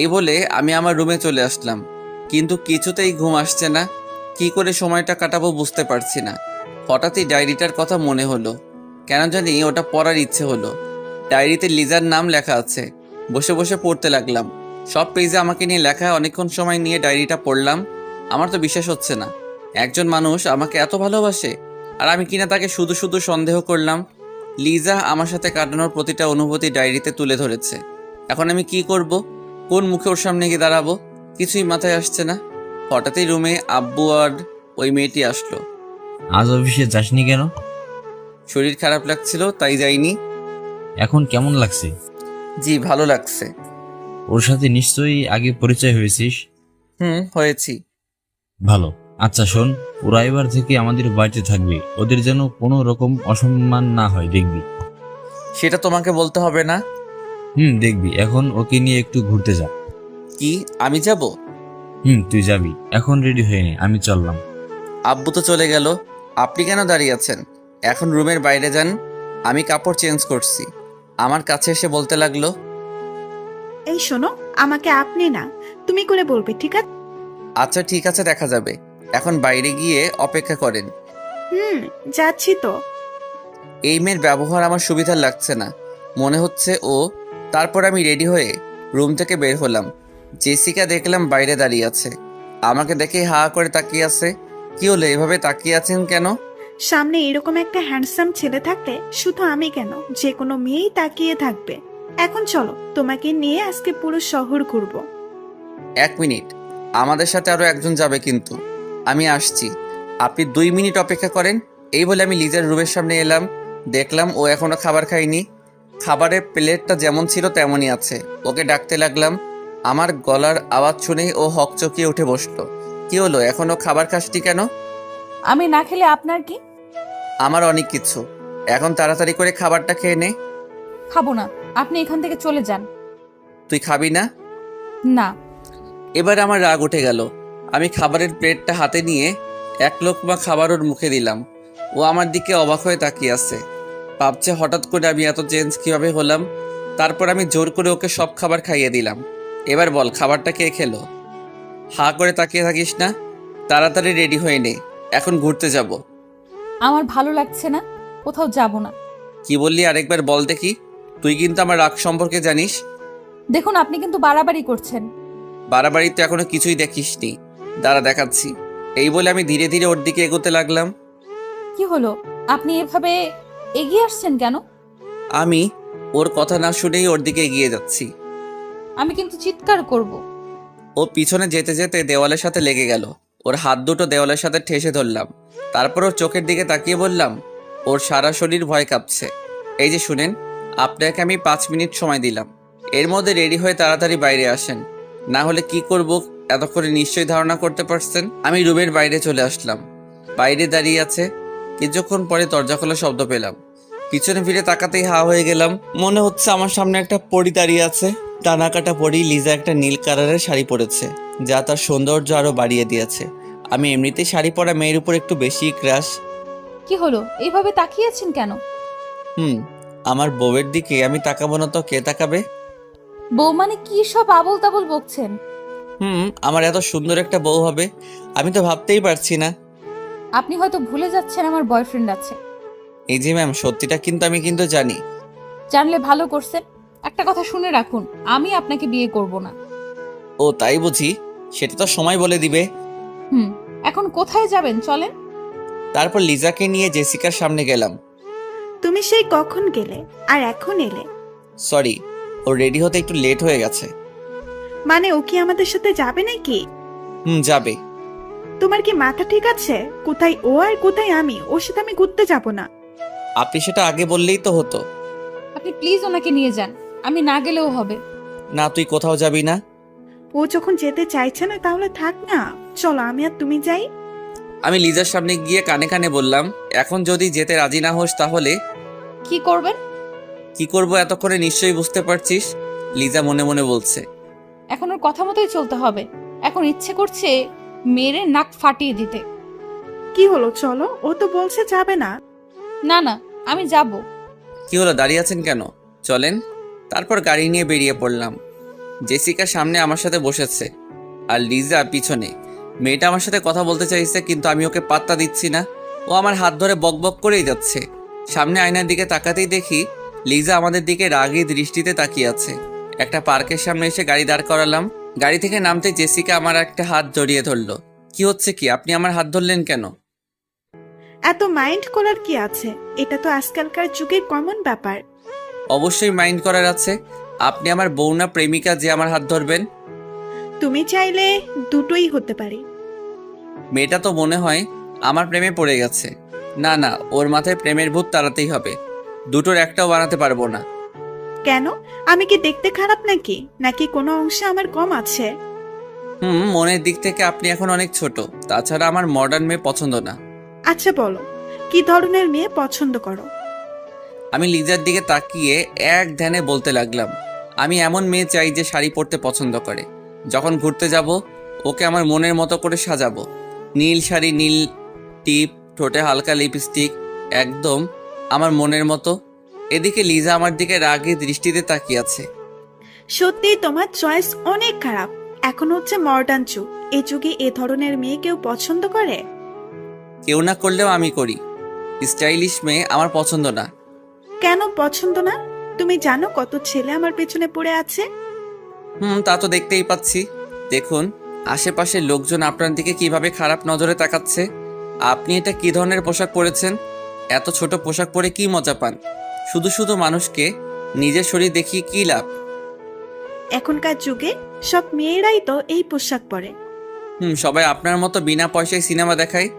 এই বলে আমি আমার রুমে চলে আসলাম, কিন্তু কিছুতেই ঘুম আসছে না। কি করে সময়টা কাটাবো বুঝতে পারছি না। হঠাৎই ডায়েরিটার কথা মনে হলো, কেন জানি ওটা পড়ার ইচ্ছে হলো। ডায়েরিতে লিজার নাম লেখা আছে। বসে বসে পড়তে লাগলাম। সব পেজে আমাকে নিয়ে লেখা। অনেকক্ষণ সময় নিয়ে ডায়েরিটা পড়লাম। আমার তো বিশ্বাস হচ্ছে না, একজন মানুষ আমাকে এত ভালোবাসে, আর আমি কিনা তাকে শুধু শুধু সন্দেহ করলাম। লিজা আমার সাথে কাটানোর প্রতিটা অনুভূতি ডায়েরিতে তুলে ধরেছে। এখন আমি কি করব? কোন মুখে ওর সামনে গিয়ে দাঁড়াবো? কিছুই মাথায় আসছে না। হঠাৎই রুমে আব্বু আর ওই মেয়েটি আসলো। আজ অফিসে যাসনি কেন? শরীর খারাপ লাগছিল তাই যাইনি। এখন কেমন লাগছে? জি ভালো লাগছে। ওর সাথে নিশ্চয়ই আগে পরিচয় হয়েছিস। হয়েছি। ভালো। আচ্ছা শোন, ওরা এবার থেকে আমাদের বাড়িতে থাকবে, ওদের যেন কোনো রকম অসম্মান না হয়, দেখবি? সেটা তোমাকে বলতে হবে না। দেখবি। এখন ওকে নিয়ে একটু ঘুরতে যা। কি আমি যাব? তুই যাবি। এখন রেডি হয়ে নে, আমি চললাম। আব্বু তো চলে গেল, আপনি কেন দাঁড়িয়ে আছেন? এখন রুমের বাইরে যান, আমি কাপড় চেঞ্জ করছি। আমার কাছে এসে বলতে লাগলো, এই শোনো, আমাকে আপনি না তুমি করে বলবে, ঠিক আছে? আচ্ছা ঠিক আছে, দেখা যাবে। এখন বাইরে গিয়ে অপেক্ষা করেন। যাচ্ছি তো। এই মেয়ের ব্যবহার আমার সুবিধার লাগছে না, মনে হচ্ছে ও। তারপর আমি রেডি হয়ে রুম থেকে বের হলাম। জেসিকা দেখলাম বাইরে দাঁড়িয়ে আছে, আমাকে দেখে হা করে তাকিয়ে আছে। কি হলো, এভাবে তাকিয়ে আছেন কেন? সামনে এরকম একটা হ্যান্ডসাম ছেলে থাকলে শুধু আমি কেন, যে কোনো মেয়েই তাকিয়ে থাকবে। এখন চলো, তোমাকে নিয়ে আজকে পুরো শহর ঘুরবো। 1 মিনিট, আমাদের সাথে আরো একজন যাবে কিন্তু। আমি আসছি, আপনি 2 মিনিট অপেক্ষা করেন। এই বলে আমি লিজার রুমের সামনে এলাম। দেখলাম ও এখনো খাবার খায়নি। খাবারের প্লেটটা যেমন ছিল তেমনই আছে। ওকে ডাকতে লাগলাম। আমার গলার আওয়াজ শুনেই ও হকচকিয়ে উঠে বসলো। কি হলো, এখনো খাবার খাসটি কেন? আমি না খেলে আপনার কি? আমার অনেক কিছু। এখন তাড়াতাড়ি করে খাবারটা খেয়ে নে। খাবো না, আপনি এখান থেকে চলে যান। তুই খাবি না? না। এবার আমার রাগ উঠে গেল। আমি খাবারের প্লেটটা হাতে নিয়ে 1 লোকমা খাবার ওর মুখে দিলাম। ও আমার দিকে অবাক হয়ে তাকিয়ে আছে, ভাবছে হঠাৎ করে আমি এত চেঞ্জ কিভাবে হলাম। তারপর আমি জোর করে ওকে সব খাবার খাইয়ে দিলাম। এবার বল, খাবারটা কে খেলো? হা করে তাকিয়ে থাকিস না, তাড়াতাড়ি রেডি হয়ে নে, এখন ঘুরতে যাব। আমার ভালো লাগছে না, কোথাও যাব না। কি বললি আরেকবার বল দেখি। তুই কিন্তু আমার রাগ সম্পর্কে জানিস। দেখুন, আপনি কিন্তু বাড়াবাড়ি করছেন। বাড়াবাড়ি তো এখনো কিছুই দেখিসনি, দাঁড়া দেখাচ্ছি। এই বলে আমি ধীরে ধীরে ওর দিকে এগোতে লাগলাম। কি হলো, আপনি এভাবে এগিয়ে আসছেন কেন? আমি ওর কথা না শুনেই ওর দিকে এগিয়ে যাচ্ছি। আমি কিন্তু চিৎকার করব। ও পিছনে যেতে যেতে দেওয়ালের সাথে লেগে গেল। ওর হাত দুটো দেওয়ালের সাথে ঠেসে ধরলাম। তারপর ওর চোখের দিকে তাকিয়ে বললাম, ওর সারা শরীর ভয় কাঁপছে। এই যে শুনেন, আপনাকে আমি 5 মিনিট সময় দিলাম, এর মধ্যে রেডি হয়ে তাড়াতাড়ি বাইরে আসেন, না হলে কি করব এতক্ষণে নিশ্চয়ই ধারণা করতে পারছেন। আমি রুমের বাইরে চলে আসলাম। বাইরে দাঁড়িয়ে আছে। কিছুক্ষণ পরে দরজা খোলা শব্দ পেলাম। পিছনে ফিরে তাকাতেই হা হয়ে গেলাম। মনে হচ্ছে আমার সামনে একটা পরী দাঁড়িয়ে আছে। টানা কাটা পরী। লিজা একটা নীল কালারের শাড়ি পরেছে, যা তার সৌন্দর্য আরো বাড়িয়ে দিয়েছে। আমি এমনিতেই শাড়ি পরা মেয়ের উপর একটু বেশি ক্রাশ। কি হলো, এইভাবে তাকিয়েছেন কেন? আমার বউয়ের দিকে আমি তাকাবো না তো কে তাকাবে? বউ মানে কি সব আবল তাবল বকছেন? আমার এত সুন্দর একটা বউ হবে আমি তো ভাবতেই পারছি না। আপনি হয়তো ভুলে যাচ্ছেন আমার বয়ফ্রেন্ড আছে। এই যে ম্যাম, সত্যিটা কিন্তু আমি কিন্তু জানি। জানলে ভালো করছেন। একটা কথা শুনে রাখুন, আমি আপনাকে বিয়ে করব না। ও তাই বুঝি? সেটা তো সময় বলে দিবে। এখন কোথায় যাবেন, চলেন। তারপর লিজাকে নিয়ে জেসিকার সামনে গেলাম। তুমি সেই কখন গেলে আর এখন এলে? সরি, ও রেডি হতে একটু লেট হয়ে গেছে। মানে ও কি আমাদের সাথে যাবে নাকি? যাবে। তোমার কি মাথা ঠিক আছে? কোথায় ও আর কোথায় আমি? ওর সাথে আমি ঘুরতে যাব না। আপনি সেটা আগে বললেই তো হতো। আপনি প্লিজ ওনাকে নিয়ে যান, আমি না গেলেও হবে। না, তুই কোথাও যাবি না। ও যখন যেতে চাইছে না তাহলে থাক না, চলো আমি আর তুমি যাই। আমি লিজার সামনে গিয়ে কানে কানে বললাম, এখন যদি যেতে রাজি না হোস তাহলে কি করবেন? কি করব এতক্ষণে নিশ্চয়ই বুঝতে পারছিস। লিজা মনে মনে বলছে। এখন ওর কথা মতোই চলতে হবে। এখন ইচ্ছে করছে মেরে নাক ফাটিয়ে দিতে। কি হলো, চলো। ও তো বলছে যাবে না। না না, আমি যাব। কি হলো, দাঁড়িয়ে আছেন কেন? চলেন। তারপর গাড়ি নিয়ে বেরিয়ে পড়লাম। জেসিকা সামনে আমার সাথে বসেছে আর লিজা পিছনে। মেয়েটা আমার সাথে কথা বলতে চাইছে, কিন্তু আমি ওকে পাত্তা দিচ্ছি না। ও আমার হাত ধরে বকবক করেই যাচ্ছে। সামনে আয়নার দিকে তাকাতেই দেখি লিজা আমাদের দিকে রাগী দৃষ্টিতে তাকিয়ে আছে। একটা পার্কের সামনে এসে গাড়ি দাঁড় করালাম। গাড়ি থেকে নামতে জেসিকা আমার একটা হাত জড়িয়ে ধরলো। কি হচ্ছে কি, আপনি আমার হাত ধরলেন কেন? এত মাইন্ড করার কি আছে? এটা তো আজকালকার যুগের কমন ব্যাপার। অবশ্যই মাইন্ড করার আছে। আপনি আমার বউ না প্রেমিকা যে আমার হাত ধরবেন? তুমি চাইলে দুটোই হতে পারে। মেয়েটা তো মনে হয় আমার প্রেমে পড়ে গেছে। না না, ওর মাথায় প্রেমের ভূত তাড়াতেই হবে। দুটোর একটাও বানাতে পারবো না। কেন? আমি কি দেখতে খারাপ নাকি? নাকি কোনো অংশে আমার কম আছে? মনের দিক থেকে আপনি এখন অনেক ছোট। তাছাড়া আমার মডার্ন মেয়ে পছন্দ না। আচ্ছা বলো, কি ধরনের মেয়ে পছন্দ করো? আমি লিজার দিকে তাকিয়ে এক ধ্যানে বলতে লাগলাম, আমি এমন মেয়ে চাই যে শাড়ি পরতে পছন্দ করে। যখন ঘুরতে যাব ওকে আমার মনের মতো করে সাজাবো। নীল শাড়ি, নীল টিপ, ঠোঁটে হালকা লিপস্টিক, একদম আমার মনের মতো। এদিকে লিজা আমার দিকে রাগী দৃষ্টিতে তাকিয়ে আছে। সত্যি তোমার চয়েস অনেক খারাপ। এখন হচ্ছে মডার্ন যুগ, এই যুগে এ ধরনের মেয়ে কেউ পছন্দ করে? কেউ না করলেও আমি করি। স্টাইলিশ মেয়ে আমার পছন্দ না। কেন পছন্দ না? তুমি জানো কত ছেলে আমার পেছনে পড়ে আছে? তা তো দেখতেই পাচ্ছি। দেখুন আশেপাশের লোকজন আপনার দিকে কিভাবে খারাপ নজরে তাকাচ্ছে। আপনি এটা কি ধরনের পোশাক পরেছেন? এত ছোট পোশাক পরে কি মজা পান? শুধু শুধু মানুষকে নিজের শরীর দেখিয়ে কি লাভ? এখনকার যুগে সব মেয়েরাই তো এই পোশাক পরে। সবাই আপনার মতো বিনা পয়সায় সিনেমা দেখায়।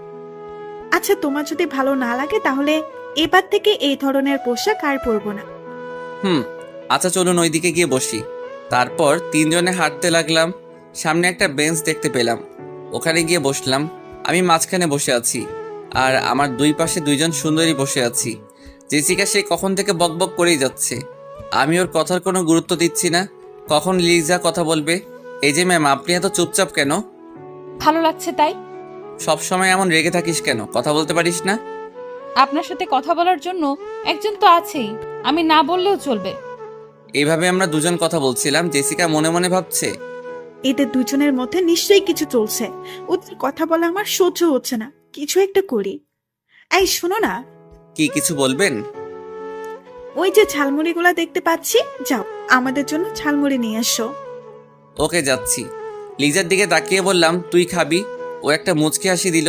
আচ্ছা, তোমার যদি ভালো না লাগে তাহলে এবার থেকে এই ধরনের পোশাক আর পরবো না। আচ্ছা চলুন ওইদিকে গিয়ে বসি। তারপর তিনজনে হাঁটতে লাগলাম। সামনে একটা বেঞ্চ দেখতে পেলাম, ওখানে গিয়ে বসলাম। আমি মাঝখানে বসে আছি আর আমার দুই পাশে দুইজন সুন্দরী বসে আছি। জেসিকা সে কখন থেকে বকবক করেই যাচ্ছে। আমি ওর কথার কোনো গুরুত্ব দিচ্ছি না। কখন লিজা কথা বলবে? এই যে ম্যাম, আপনি এত চুপচাপ কেন? ভালো লাগছে তাই। সব সময় এমন রেগে থাকিস কেন? কথা বলতে পারিস না? আপনার সাথে কথা বলার জন্য একজন তো আছেই, আমি না বললেও চলবে। এইভাবে আমরা দুজন কথা বলছিলাম। জেসিকা মনে মনে ভাবছে, এদের দুজনের মধ্যে নিশ্চয়ই কিছু চলছে। ওদের কথা বলা আমার সহ্য হচ্ছে না, কিছু একটা করি। এই শোনো না, কি কিছু বলবেন? ওই যে ঝালমুড়িগুলা দেখতে পাচ্ছি, যাও আমাদের জন্য ঝালমুড়ি নিয়ে এসো। ওকে যাচ্ছি। লিজার দিকে তাকিয়ে বললাম, তুই খাবি? ও একটা মুচকি হাসি দিল।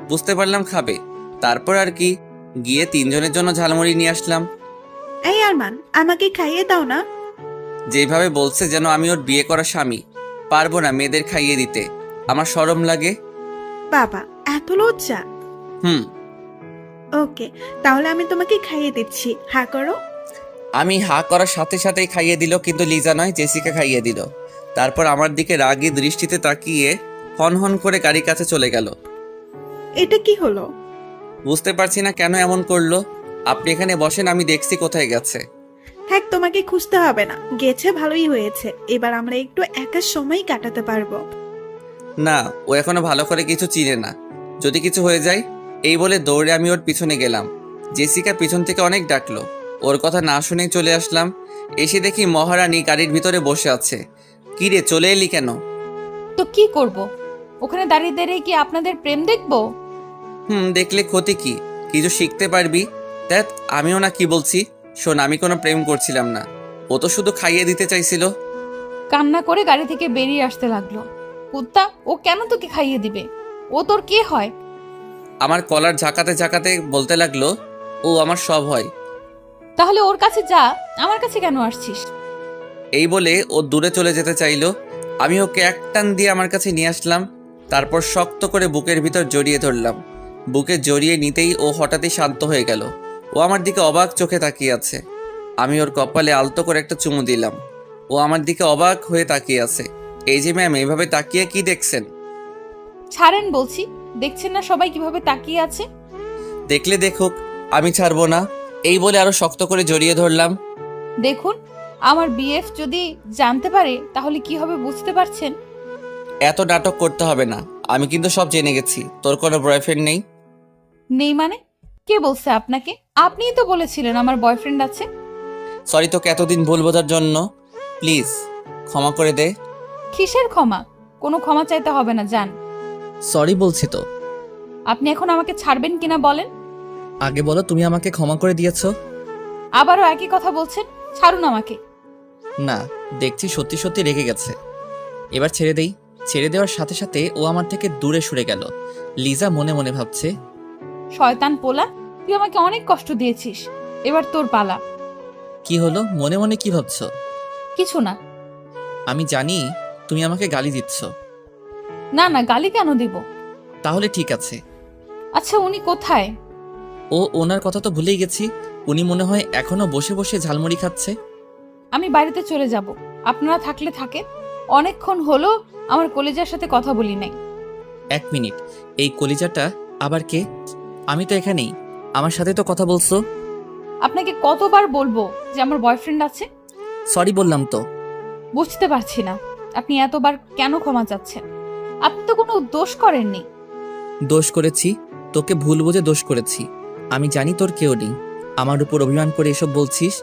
বুঝতে পারলাম খাবে। তারপর আর কি, গিয়ে তিনজনের জন্য ঝালমুড়ি নিয়ে আসলাম। এই আরমান, আমাকে খাইয়ে দাও না। যেভাবে বলছে যেন আমি ওর বিয়ে করা স্বামী। পারবো না মেয়েদের খাইয়ে দিতে, আমার শরম লাগে। বাবা, এত লজ্জা? হুম ওকে, তাহলে আমি তোমাকে খাইয়ে দিচ্ছি, হা করো। আমি হা করার সাথে সাথেই খাইয়ে দিল, কিন্তু লিজা নয়, জেসিকা খাইয়ে দিল। তারপর আমার দিকে রাগী দৃষ্টিতে তাকিয়ে হন হন করে গাড়ির কাছে চলে গেল। এটা কি হলো? বুঝতে পারছি না কেন এমন করলো। আপনি এখানে বসেন, আমি দেখছি কোথায় গেছে। হ্যাঁ, তোমাকে খুঁজতে হবে না, গেছে ভালোই হয়েছে। এবার আমরা একটু একা সময় কাটাতে পারবো। না, ও এখনো ভালো করে কিছু চিনে না, যদি কিছু হয়ে যায়। এই বলে দৌড়ে আমি ওর পিছনে গেলাম। জেসিকা পিছন থেকে অনেক ডাকলো, ওর কথা না শুনেই চলে আসলাম। এসে দেখি মহারানী গাড়ির ভিতরে বসে আছে। কি রে, চলে এলি কেন? তো কি করব? ওখানে দাঁড়িয়ে দাঁড়িয়ে কি আপনাদের প্রেম দেখবো? দেখলে ক্ষতি কি? কিছু শিখতে পারবি। দেখ, আমিও না কি বলছি। শোন, আমি কোনো প্রেম করছিলাম না, ও তো শুধু খাইয়ে দিতে চাইছিল। কান্না করে গাড়ি থেকে বেরিয়ে আসতে লাগলো। কুত্তা, ও কেন তোকে খাইয়ে দিবে? ও তোর কে হয়? আমার কলার ঝাঁকাতে ঝাঁকাতে বলতে লাগলো, ও আমার সব হয়। তাহলে ওর কাছে যা, আমার কাছে কেন আসছিস? এই বলে ও দূরে চলে যেতে চাইলো। আমি ওকে এক টান দিয়ে আমার কাছে নিয়ে আসলাম। তারপর শক্ত করে বুকের ভিতর জড়িয়ে ধরলাম। বুকে জড়িয়ে নিতেই ও হঠাৎই শান্ত হয়ে গেল। ও আমার দিকে অবাক চোখে তাকিয়ে আছে। আমি ওর কপালে আলতো করে একটা চুমু দিলাম। ও আমার দিকে অবাক হয়ে তাকিয়ে আছে। এই যে ম্যাম, এইভাবে তাকিয়ে কি দেখছেন? ছাড়েন বলছি, দেখছেন না সবাই কিভাবে তাকিয়ে আছে? দেখলে দেখুক, আমি ছাড়বো না। এই বলে আরো শক্ত করে জড়িয়ে ধরলাম। দেখুন, আমার বিএফ যদি জানতে পারে তাহলে কি হবে বুঝতে পারছেন? এত নাটক করতে হবে না, আমি কিন্তু সব জেনে গেছি। তোর কোনো বয়ফ্রেন্ড নেই? নেই মানে? কে বলছে আপনাকে? আপনিই তো বলেছিলেন আমার বয়ফ্রেন্ড আছে। সরি তোকে এতদিন ভুল বোঝার জন্য। প্লিজ ক্ষমা করে দে। কিসের ক্ষমা? কোনো ক্ষমা চাইতে হবে না, যান। সরি বলছি তো। আপনি এখন আমাকে ছাড়বেন কিনা বলেন? আগে বলো, তুমি আমাকে ক্ষমা করে দিয়েছো? আবারও একই কথা বলছেন, ছাড়ুন আমাকে। না, দেখছি সত্যি সত্যি রেগে গেছে। এবার ছেড়ে দেই। ছেড়ে দেওয়ার সাথে সাথে ও আমার থেকে দূরে সরে গেল। লিজা মনে মনে ভাবছে, শয়তান পোলা, তুই আমাকে অনেক কষ্ট দিয়েছিস, এবার তোর পালা। কি হলো, মনে মনে কি ভাবছো? কিছু না। আমি জানি তুমি আমাকে গালি দিচ্ছ। না না, গালি কেন দিব? তাহলে ঠিক আছে। আচ্ছা, উনি কোথায়? ওনার কথা তো ভুলেই গেছি। উনি মনে হয় এখনো বসে বসে ঝালমুড়ি খাচ্ছে। আমি বাড়িতে চলে যাব, আপনারা থাকলে থাকে। অনেকক্ষণ হলো আমার কলেজার সাথে কথা বলি নাই। 1 মিনিট, এই কলিজাটা আবার কে? আমি তো এখানেই, আমার সাথে তো কথা বলছো। আপনাকে কতবার বলবো যে আমার বয়ফ্রেন্ড আছে? সরি বললাম তো। বুঝতে পারছি না আপনি এতবার কেন ক্ষমা চাচ্ছেন। আপনি তো কোনো দোষ করেননি। দোষ করেছি, তোকে ভুল বুঝে দোষ করেছি। আমি জানি তোর কেউ নেই, আমার উপর অভিমান করে এসব বলছিস।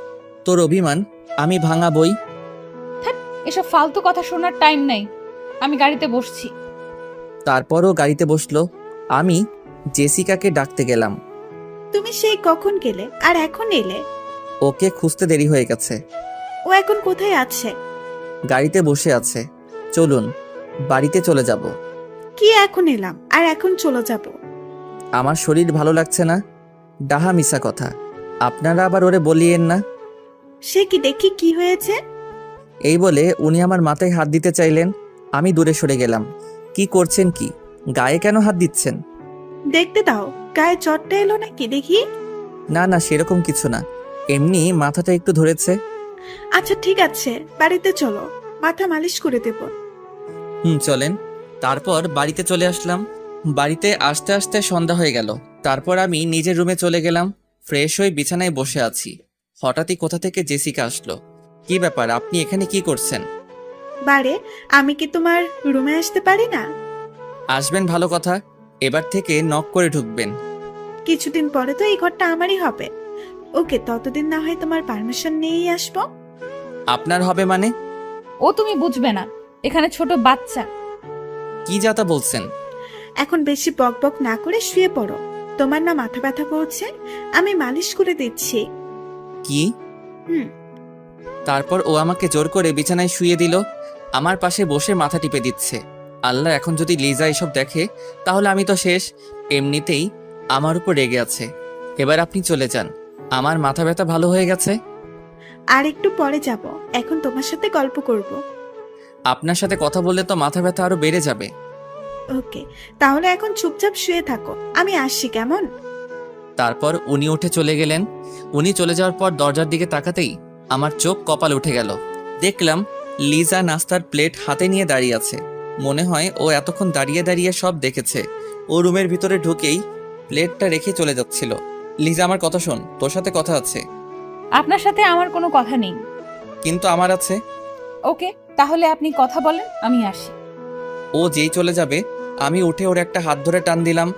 তোর অভিমান আমি ভাঙাবই। এসব ফালতু কথা শোনার টাইম নাই, আমি গাড়িতে বসছি। তারপরও গাড়িতে বসলো। আমি জেসিকাকে ডাকতে গেলাম। তুমি সেই কখন গেলে আর এখন এলে? ওকে খুঁজতে দেরি হয়ে গেছে। ও এখন কোথায় আছে? গাড়িতে বসে আছে। চলুন বাড়িতে চলে যাব। কি এখন এলাম আর এখন চলে যাব? আমার শরীর ভালো লাগছে না। ডাহা মিশা কথা, আপনারা আবার ওরে বলিয়েন না। সে কি দেখি কি হয়েছে? এই বলে উনি আমার মাথায় হাত দিতে চাইলেন। আমি দূরে সরে গেলাম। কি করছেন কি? গায়ে কেন হাত দিচ্ছেন? দেখতে দাও, গায়ে চটটা এলো নাকি দেখি। না না, সেরকম কিছু না, এমনি মাথাটা একটু ধরেছে। আচ্ছা ঠিক আছে, বাড়িতে চলো, মাথা মালিশ করে দেব। চলেন। তারপর বাড়িতে চলে আসলাম। বাড়িতে আসতে আসতে সন্ধ্যা হয়ে গেল। তারপর আমি নিজের রুমে চলে গেলাম। ফ্রেশ হয়ে বিছানায় বসে আছি। হঠাৎই কোথা থেকে জেসিকা আসলো। কি ব্যাপার, আপনি এখানে কি করছেন? বারে, আমি কি তোমার রুমে আসতে পারি না? আসবেন ভালো কথা, এবার থেকে নক করে ঢুকবেন। কিছুদিন পরে তো এই ঘরটা আমারই হবে। ওকে, ততদিন না হয় তোমার পারমিশন নিয়েই আসবো। আপনার হবে মানে? ও তুমি বুঝবে না, এখানে ছোট বাচ্চা। কি যাতা বলছেন? এখন বেশি বক বক না করে শুয়ে পড়ো। তোমার না মাথা ব্যথা করছে, আমি মালিশ করে দিচ্ছি। কি? হুম। তারপর ও আমাকে জোর করে বিছানায় শুইয়ে দিল। আমার পাশে বসে মাথা টিপে দিচ্ছে। আল্লাহ, এখন যদি লিজা এসব দেখে তাহলে আমি তো শেষ। এমনিতেই আমার উপর রেগে আছে। এবার আপনি চলে যান, আমার মাথা ব্যথা ভালো হয়ে গেছে। আর একটু পরে যাব, এখন তোমার সাথে গল্প করব। আপনার সাথে কথা বললে তো মাথা ব্যথা আরো বেড়ে যাবে। ওকে, তাহলে এখন চুপচাপ শুয়ে থাকো, আমি আসছি কেমন? তারপর উনি উঠে চলে গেলেন। উনি চলে যাওয়ার পর দরজার দিকে তাকাতেই আমার চোখ কপাল উঠে গেল। দেখলাম লিজা নাস্তার প্লেট হাতে নিয়ে দাঁড়িয়ে আছে। মনে হয় ও এতক্ষণ দাঁড়িয়ে দাঁড়িয়ে সব দেখেছে। ও রুমের ভিতরে ঢুকেই প্লেটটা রেখে চলে যাচ্ছিল। লিজা, আমার কথা শোন, তোর সাথে কথা আছে। আপনার সাথে আমার কোনো কথা নেই। কিন্তু আমার আছে। ওকে, তাহলে আপনি কথা বলেন, আমি আসি। ও যেই চলে যাবে আমি উঠে ওর একটা হাত ধরে টান দিলাম।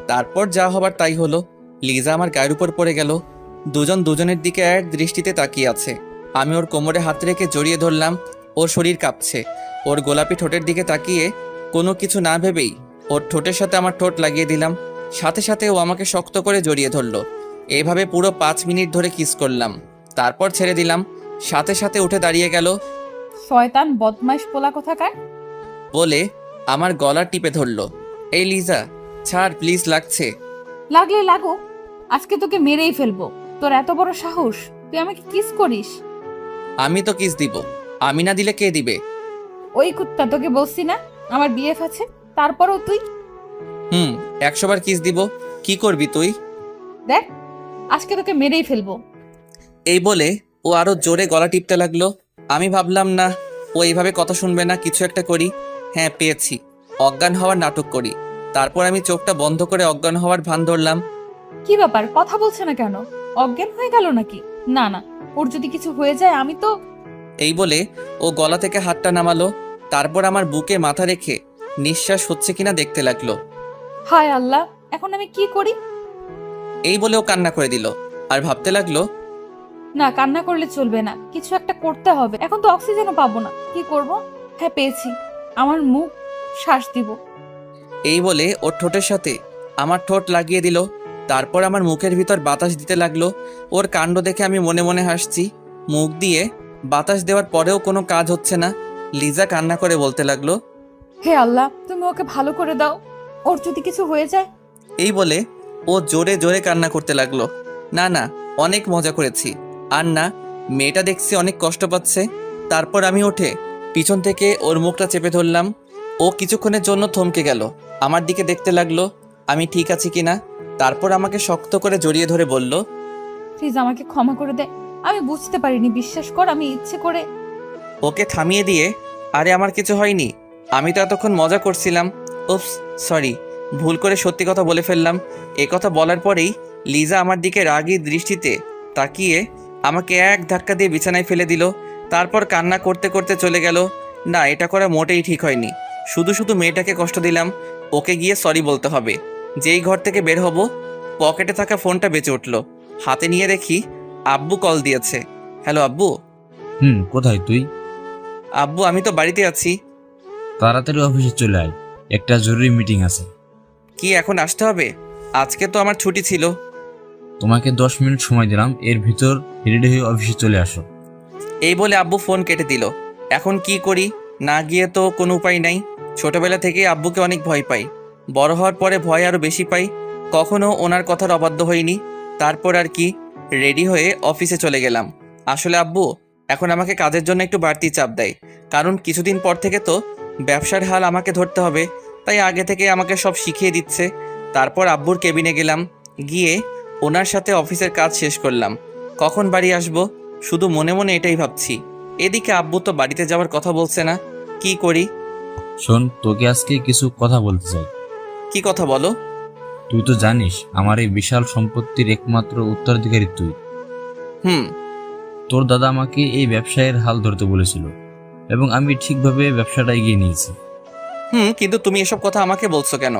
তারপর যা হবার তাই হলো। লিজা আমার গায়ের উপর পড়ে গেল। দুজন দুজনের দিকে এক দৃষ্টিতে তাকিয়ে আছে। আমি ওর কোমরে হাত রেখে জড়িয়ে ধরলাম। ওর শরীর কাঁপছে। ওর গোলাপি ঠোঁটের দিকে তাকিয়ে কোনো কিছু না ভেবেই ওর ঠোঁটের সাথে আমার ঠোঁট লাগিয়ে দিলাম। সাথে সাথে ও আমাকে শক্ত করে জড়িয়ে ধরলো। এইভাবে পুরো 5 মিনিট ধরে কিস করলাম। তারপর ছেড়ে দিলাম। সাথে সাথে উঠে দাঁড়িয়ে গেল শয়তান বদমাইশ পোলা কোথাকার। বলে আমার গলা টিপে ধরলো। এই লিজা, ছাড় প্লিজ, লাগছে। লাগলে লাগো, আজকে তোকে মেরেই ফেলবো। তোর এত বড় সাহস, তুই আমাকে কিস করিস? আমি তো কিস দিব, আমি না দিলে কে দিবে? ওই কুত্তা, তোকে বলছি না আমার বিএফ আছে, তারপরও তুই। 100 বার কিস দিব। কি করবি তুই? দেখ, আজকে তোকে মেরেই ফেলবো। এই বলে ও আরো জোরে গলা টিপতে লাগলো। আমি ভাবলাম না, ও এইভাবে কথা শুনবে না, কিছু একটা করি। হ্যাঁ, পেয়েছি, অজ্ঞান হওয়ার নাটক করি। তারপর আমি চোখটা বন্ধ করে অজ্ঞান হওয়ার ভান ধরলাম। কি ব্যাপার, কথা বলছে না কেন? অজ্ঞান হয়ে গেল নাকি? না না, ওর যদি কিছু হয়ে যায় আমি তো। এই বলে ও গলা থেকে হাতটা নামালো। তারপর আমার বুকে মাথা রেখে নিঃশ্বাস হচ্ছে কিনা দেখতে লাগলো। হায় আল্লাহ, এখন আমি কি করি? এই বলে ও কান্না করে দিল আর ভাবতে লাগলো, না, কান্না করলে চলবে না, কিছু একটা করতে হবে। এখন তো অক্সিজেনও পাবো না, কি করব? হ্যাঁ, পেয়েছি, আমার মুখ, শ্বাস দিব। এই বলে ওর ঠোঁটের সাথে আমার ঠোঁট লাগিয়ে দিল। তারপর আমার মুখের ভিতর বাতাস দিতে লাগলো। ওর কাণ্ড দেখে আমি মনে মনে হাসছি। মুখ দিয়ে বাতাস দেওয়ার পরেও কোনো কাজ হচ্ছে না। লিজা কান্না করে বলতে লাগলো, হে আল্লাহ, তুমি ওকে ভালো করে দাও, ওর যদি কিছু হয়ে যায়। এই বলে ও জোরে জোরে কান্না করতে লাগলো। না না, অনেক মজা করেছি। আর না, মেয়েটা দেখছি অনেক কষ্ট পাচ্ছে। তারপর আমি উঠে পিছন থেকে ওর মুখটা চেপে ধরলাম। ও কিছুক্ষণের জন্য থমকে গেল, আমার দিকে দেখতে লাগলো আমি ঠিক আছি কিনা। তারপর আমাকে শক্ত করে জড়িয়ে ধরে বলল, প্লিজ আমাকে ক্ষমা করে দে, আমি বুঝতে পারিনি, বিশ্বাস কর আমি ইচ্ছে করে। ওকে থামিয়ে দিয়ে, আরে আমার কিছু হয়নি, আমি তো এতক্ষণ মজা করছিলাম। উপস, সরি, ভুল করে সত্যি কথা বলে ফেললাম। এ কথা বলার পরেই লিজা আমার দিকে রাগী দৃষ্টিতে তাকিয়ে আমাকে এক ধাক্কা দিয়ে বিছানায় ফেলে দিল। তারপর কান্না করতে করতে চলে গেল। না, এটা করা মোটেই ঠিক হয়নি। শুধু শুধু মেয়েটাকে কষ্ট দিলাম। ওকে গিয়ে সরি বলতে হবে। যেই ঘর থেকে বের হব, পকেটে থাকা ফোনটা বেঁচে উঠল। হাতে নিয়ে দেখি আব্বু কল দিয়েছে। হ্যালো আব্বু। কোথায় তুই? আব্বু, আমি তো বাড়িতে আছি। তাড়াতাড়ি অফিসে চলে আয়, একটা জরুরি মিটিং আছে। কি এখন আসতে হবে? আজকে তো আমার ছুটি ছিল। তোমাকে 10 মিনিট সময় দিলাম, এর ভিতর রেডি হয়ে অফিসে চলে আসো। এই বলে আব্বু ফোন কেটে দিল। এখন কি করি? না গিয়ে তো কোনো উপায় নাই। ছোটবেলা থেকে আব্বুকে অনেক ভয় পাই, বড় হওয়ার পরে ভয় আরও বেশি পাই। কখনো ওনার কথার অবাধ্য হইনি। তারপর আর কি, রেডি হয়ে অফিসে চলে গেলাম। আসলে আব্বু এখন আমাকে কাজের জন্য একটু বাড়তি চাপ দেয়, কারণ কিছুদিন পর থেকে তো ব্যবসার হাল আমাকে ধরতে হবে। তাই আগে থেকে আমাকে সব শিখিয়ে দিচ্ছে। তারপর আব্বুর কেবিনে গেলাম, গিয়ে ওনার সাথে অফিসের কাজ শেষ করলাম। কখন বাড়ি আসবো শুধু মনে মনে এটাই ভাবছি। এদিকে আব্বু তো বাড়িতে যাওয়ার কথা বলছে না, কি করি? শোন, তোকে আজকে কিছু কথা বলতে চাই। কি কথা বলো? তুই তো জানিস আমার এই বিশাল সম্পত্তির একমাত্র উত্তরাধিকারী তুই। হুম। তোর দাদা আমাকে এই ব্যবসায়ের হাল ধরতে বলেছিল এবং আমি ঠিকভাবে ব্যবসাটা এগিয়ে নিয়েছি। কিন্তু তুমি এসব কথা আমাকে বলছো কেন?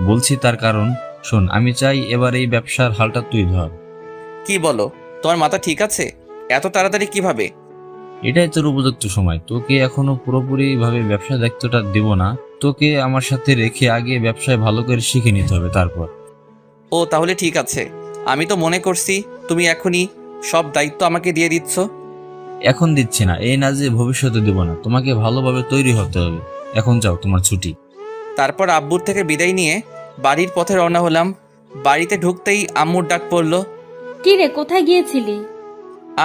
বলছি তার কারণ, শোন, আমি চাই এবার এই ব্যবসার হালটা তুই ধর। কি বলো? তোমার মাথা ঠিক আছে? এত তাড়াতাড়ি কিভাবে? এটাই তোর উপযুক্ত সময়। তোকে এখনো পুরোপুরি ভাবে ব্যবসা দায়িত্বটা দেব না, তোকে আমার সাথে রেখে আগে ব্যবসায় ভালো করে শিখে নিতে হবে তারপর। ও তাহলে ঠিক আছে। আমি তো মনে করছি তুমি এখনই সব দায়িত্ব আমাকে দিয়ে দিচ্ছ। এখন দিচ্ছি না, এই না যে ভবিষ্যতে দেব না, তোমাকে ভালোভাবে তৈরি হতে হবে। এখন যাও, তোমার ছুটি। তারপর আব্বুর থেকে বিদায় নিয়ে বাড়ির পথে রওনা হলাম। বাড়িতে ঢুকতেই আম্মুর ডাক পড়লো। কি রে, কোথায় গিয়েছিলি?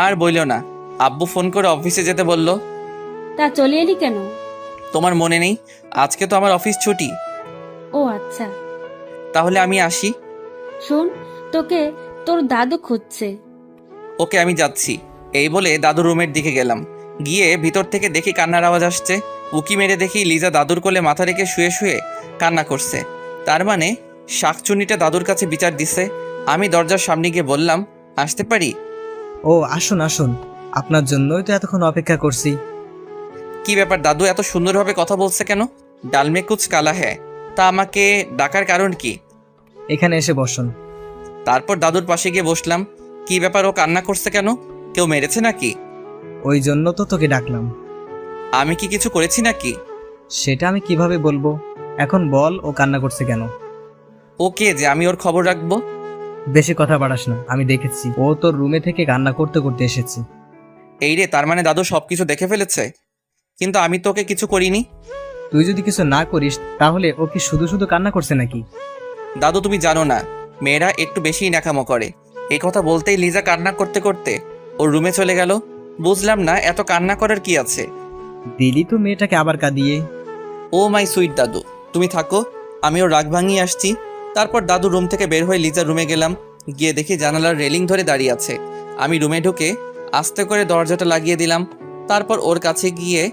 আর বইলো না, আব্বু ফোন করে অফিসে যেতে বলল। তা চলে এলি কেন? তোমার মনে নেই আজকে তো আমার অফিস ছুটি? ও আচ্ছা। তাহলে আমি আসি। শোন, তোকে তোর দাদু খুঁজছে। ওকে, আমি যাচ্ছি। এই বলে দাদুর রুমের দিকে গেলাম। গিয়ে ভিতর থেকে দেখি কান্নার আওয়াজ আসছে। উকি মেরে দেখি লিজা দাদুর কোলে মাথা রেখে শুয়ে শুয়ে কান্না করছে। তার মানে শাকচুনিটা দাদুর কাছে বিচার দিছে। আমি দরজার সামনে গিয়ে বললাম, আসতে পারি? ও আসুন আসুন, আপনার জন্যই তো এতক্ষণ অপেক্ষা করছি। কি ব্যাপার, দাদু এত সুন্দরভাবে কথা বলছে কেন? ডালমে কুচ কালা হ্যাঁ। তা আমাকে ডাকার কারণ কি? এখানে এসে বসুন। তারপর দাদুর পাশে গিয়ে বসলাম। কি ব্যাপার, ও কান্না করছে কেন? কেউ মেরেছে নাকি? ওই জন্য তো তোকে ডাকলাম। আমি কি কিছু করেছি নাকি? সেটা আমি কিভাবে বলবো? এখন বল, ও কান্না করছে কেন? ও কে যে আমি ওর খবর রাখবো? বেশি কথা বাড়াস না, আমি দেখেছি ও তোর রুমে থেকে কান্না করতে করতে এসেছে। এই রে, তার মানে দাদু সবকিছু দেখে ফেলেছে। কিন্তু আমি তোকে কিছু করিনি। তুই যদি কিছু না করিস তাহলে ও কি শুধু শুধু কান্না করছে নাকি? দাদু তুমি জানো না, মেয়েরা একটু বেশিই ন্যাকামো করে। এই কথা বলতেই লিজা কান্না করতে করতে ওর রুমে চলে গেল। বুঝলাম না এত কান্না করার কি আছে। দিলি তো মেয়েটাকে আবার কাঁদিয়ে। ও মাই সুইট দাদু, তুমি থাকো, আমি ওর রাগ ভাঙিয়ে আসছি। তারপর দাদু রুম থেকে বের হয়ে লিজার রুমে গেলাম। গিয়ে দেখি জানালার রেলিং ধরে দাঁড়িয়ে আছে। আমি রুমে ঢুকে আস্তে করে দরজাটা লাগিয়ে দিলাম। তারপর ওর কাছে গিয়ে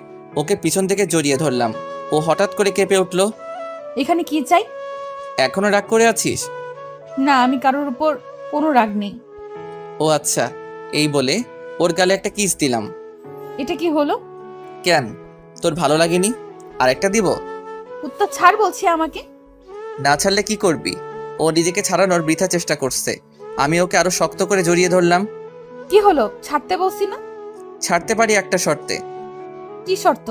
ওকে পিছন থেকে জড়িয়ে ধরলাম। ও হঠাৎ করে কেঁপে উঠল। এখানে কি চাই? এখনো রাগ করে আছিস? না, আমি কারোর উপর কোনো রাগ নেই। ও আচ্ছা, এই বলে ওর গালে একটা কিস দিলাম। এটা কি হলো? কেন, তোর ভালো লাগেনি? আর একটা দিব? উত্তর ছাড় বলছি আমাকে। না ছাড়লে কি করবি? ও নিজেকে ছাড়ানোর বৃথা চেষ্টা করছে। আমি ওকে আরো শক্ত করে জড়িয়ে ধরলাম। কি হলো? ছাড়তে বলছি না? ছাড়তে পারি একটা শর্তে। কি শর্ত?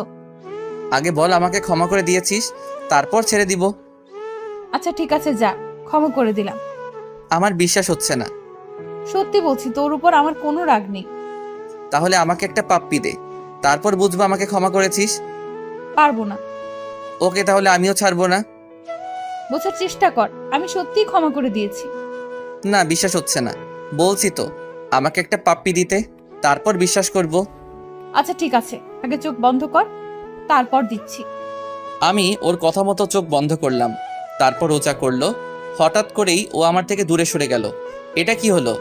আগে বল আমাকে ক্ষমা করে দিয়েছিস, তারপর ছেড়ে দিব। আচ্ছা ঠিক আছে, যা, ক্ষমা করে দিলাম। আমার বিশ্বাস হচ্ছে না। সত্যি বলছি, তোর উপর আমার কোনো রাগ নেই। তাহলে আমাকে একটা পাপ্পি দে, তারপর বুঝবো আমাকে ক্ষমা করেছিস। পারবো না। ওকে, তাহলে আমিও ছাড়বো না। বোঝার চেষ্টা কর, আমি সত্যিই ক্ষমা করে দিয়েছি। না, বিশ্বাস হচ্ছে না। বলছি তো আমাকে একটা পাপ্পি দিতে, তারপর বিশ্বাস করব। আচ্ছা ঠিক আছে, আগে চোখ বন্ধ কর, তারপর দিচ্ছি। আমি ওর কথা মতো চোখ বন্ধ করলাম, তারপর ও যা করলো, হঠাৎ করেই ও আমার থেকে দূরে সরে গেল। এটা কি হলো?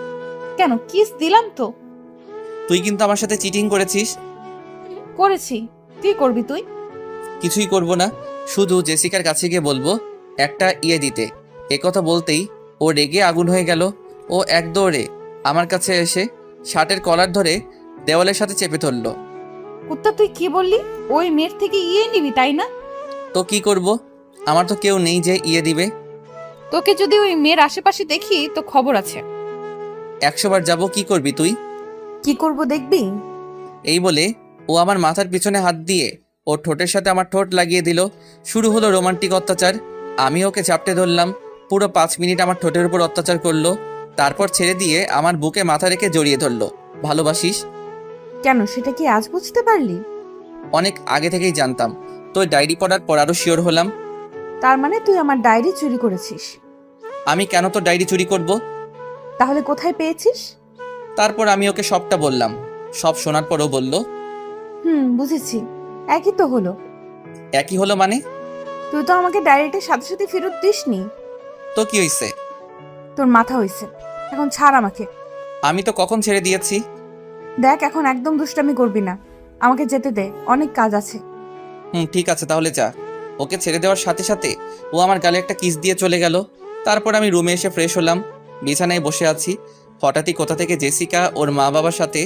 কেন, কিস দিলাম তো। তুই কিন্তু আমার সাথে চিটিং করেছিস। করেছি, কি করবি তুই? কিছুই করব না, শুধু জেসিকার কাছে গিয়ে বলবো একটা ইয়ে দিতে। কথা বলতেই ও রেগে আগুন হয়ে গেল। ও এক দৌড়ে আমার কাছে এসে শার্টের কলার ধরে দেওয়ালের সাথে চেপে ধরলো। কুত্তা, তুই কি বললি? ওই মেয়ের থেকে ইয়ে নিবি তাই না? তো কি করব, আমার তো কেউ নেই যে ইয়ে দিবে। তোকে যদি ওই মেয়ের আশেপাশে দেখি তো খবর আছে। 100 বার যাবো, কি করবি তুই? কি করব দেখবি। এই বলে ও আমার মাথার পিছনে হাত দিয়ে ওর ঠোঁটের সাথে আমার ঠোঁট লাগিয়ে দিল। শুরু হলো রোমান্টিক অত্যাচার। আমি ওকে চাপটে ধরলাম। পুরো 5 মিনিট আমার ঠোঁটের উপর অত্যাচার করলো, তারপর ছেড়ে দিয়ে আমার বুকে মাথা রেখে জড়িয়ে ধরলো। ভালোবাসিস? কেন, সেটা কি আজ বুঝতে পারলি? অনেক আগে থেকেই জানতাম। তো ডায়েরি পড়ার পর আরো শিওর হলাম। তার মানে তুই আমার ডায়েরি চুরি করেছিস? আমি কেন তো ডায়েরি চুরি করব? তাহলে কোথায় পেয়েছিস? তারপর আমি ওকে সবটা বললাম। সব শোনার পরও বলল, বুঝেছি, একই তো হলো। একই হলো মানে? তুই তো আমাকে ডায়েরিটার সাথে সাথে ফেরত দিসনি। তো কি হয়েছে? তোর মাথা হয়েছে, এখন ছাড় আমাকে। আমি তো কখন ছেড়ে দিয়েছি। দেখ, এখন একদম দুষ্টামি করবি না, আমাকে যেতে দে, অনেক কাজ আছে। ঠিক আছে, তাহলে যা। ওকে ছেড়ে দেওয়ার সাথে সাথে ও আমার গালে একটা কিস দিয়ে চলে গেল। তারপর আমি রুমে এসে ফ্রেশ হলাম, বিছানায় বসে আছি। হঠাৎই কোথা থেকে জেসিকা ওর মা বাবার সাথে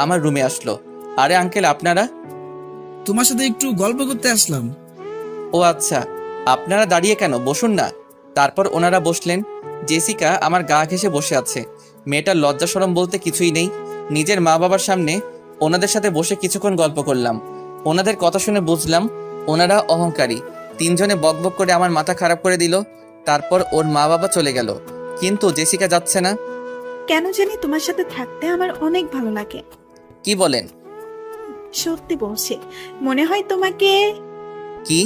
আমার রুমে আসলো। আরে আঙ্কেল, আপনারা? তোমার সাথে একটু গল্প করতে আসলাম। ও আচ্ছা, আপনারা দাঁড়িয়ে কেন, বসুন না। তারপর ওনারা বসলেন। জেসিকা আমার গা ঘেঁষে বসে আছে। মেয়েটার লজ্জা শরম বলতে কিছুই নেই। নিজের মা বাবার সামনে ওনাদের সাথে বসে কিছুক্ষণ গল্প করলাম। ওনাদের কথা শুনে বুঝলাম ওনারা অহংকারী। 3 জনে বকবক করে আমার মাথা খারাপ করে দিল। তারপর ওর মা বাবা চলে গেল, কিন্তু জেসিকা যাচ্ছে না। কেন জানি তোমার সাথে থাকতে আমার অনেক ভালো লাগে। কি বলেন? সত্যি বলছি, মনে হয় তোমাকে। কি?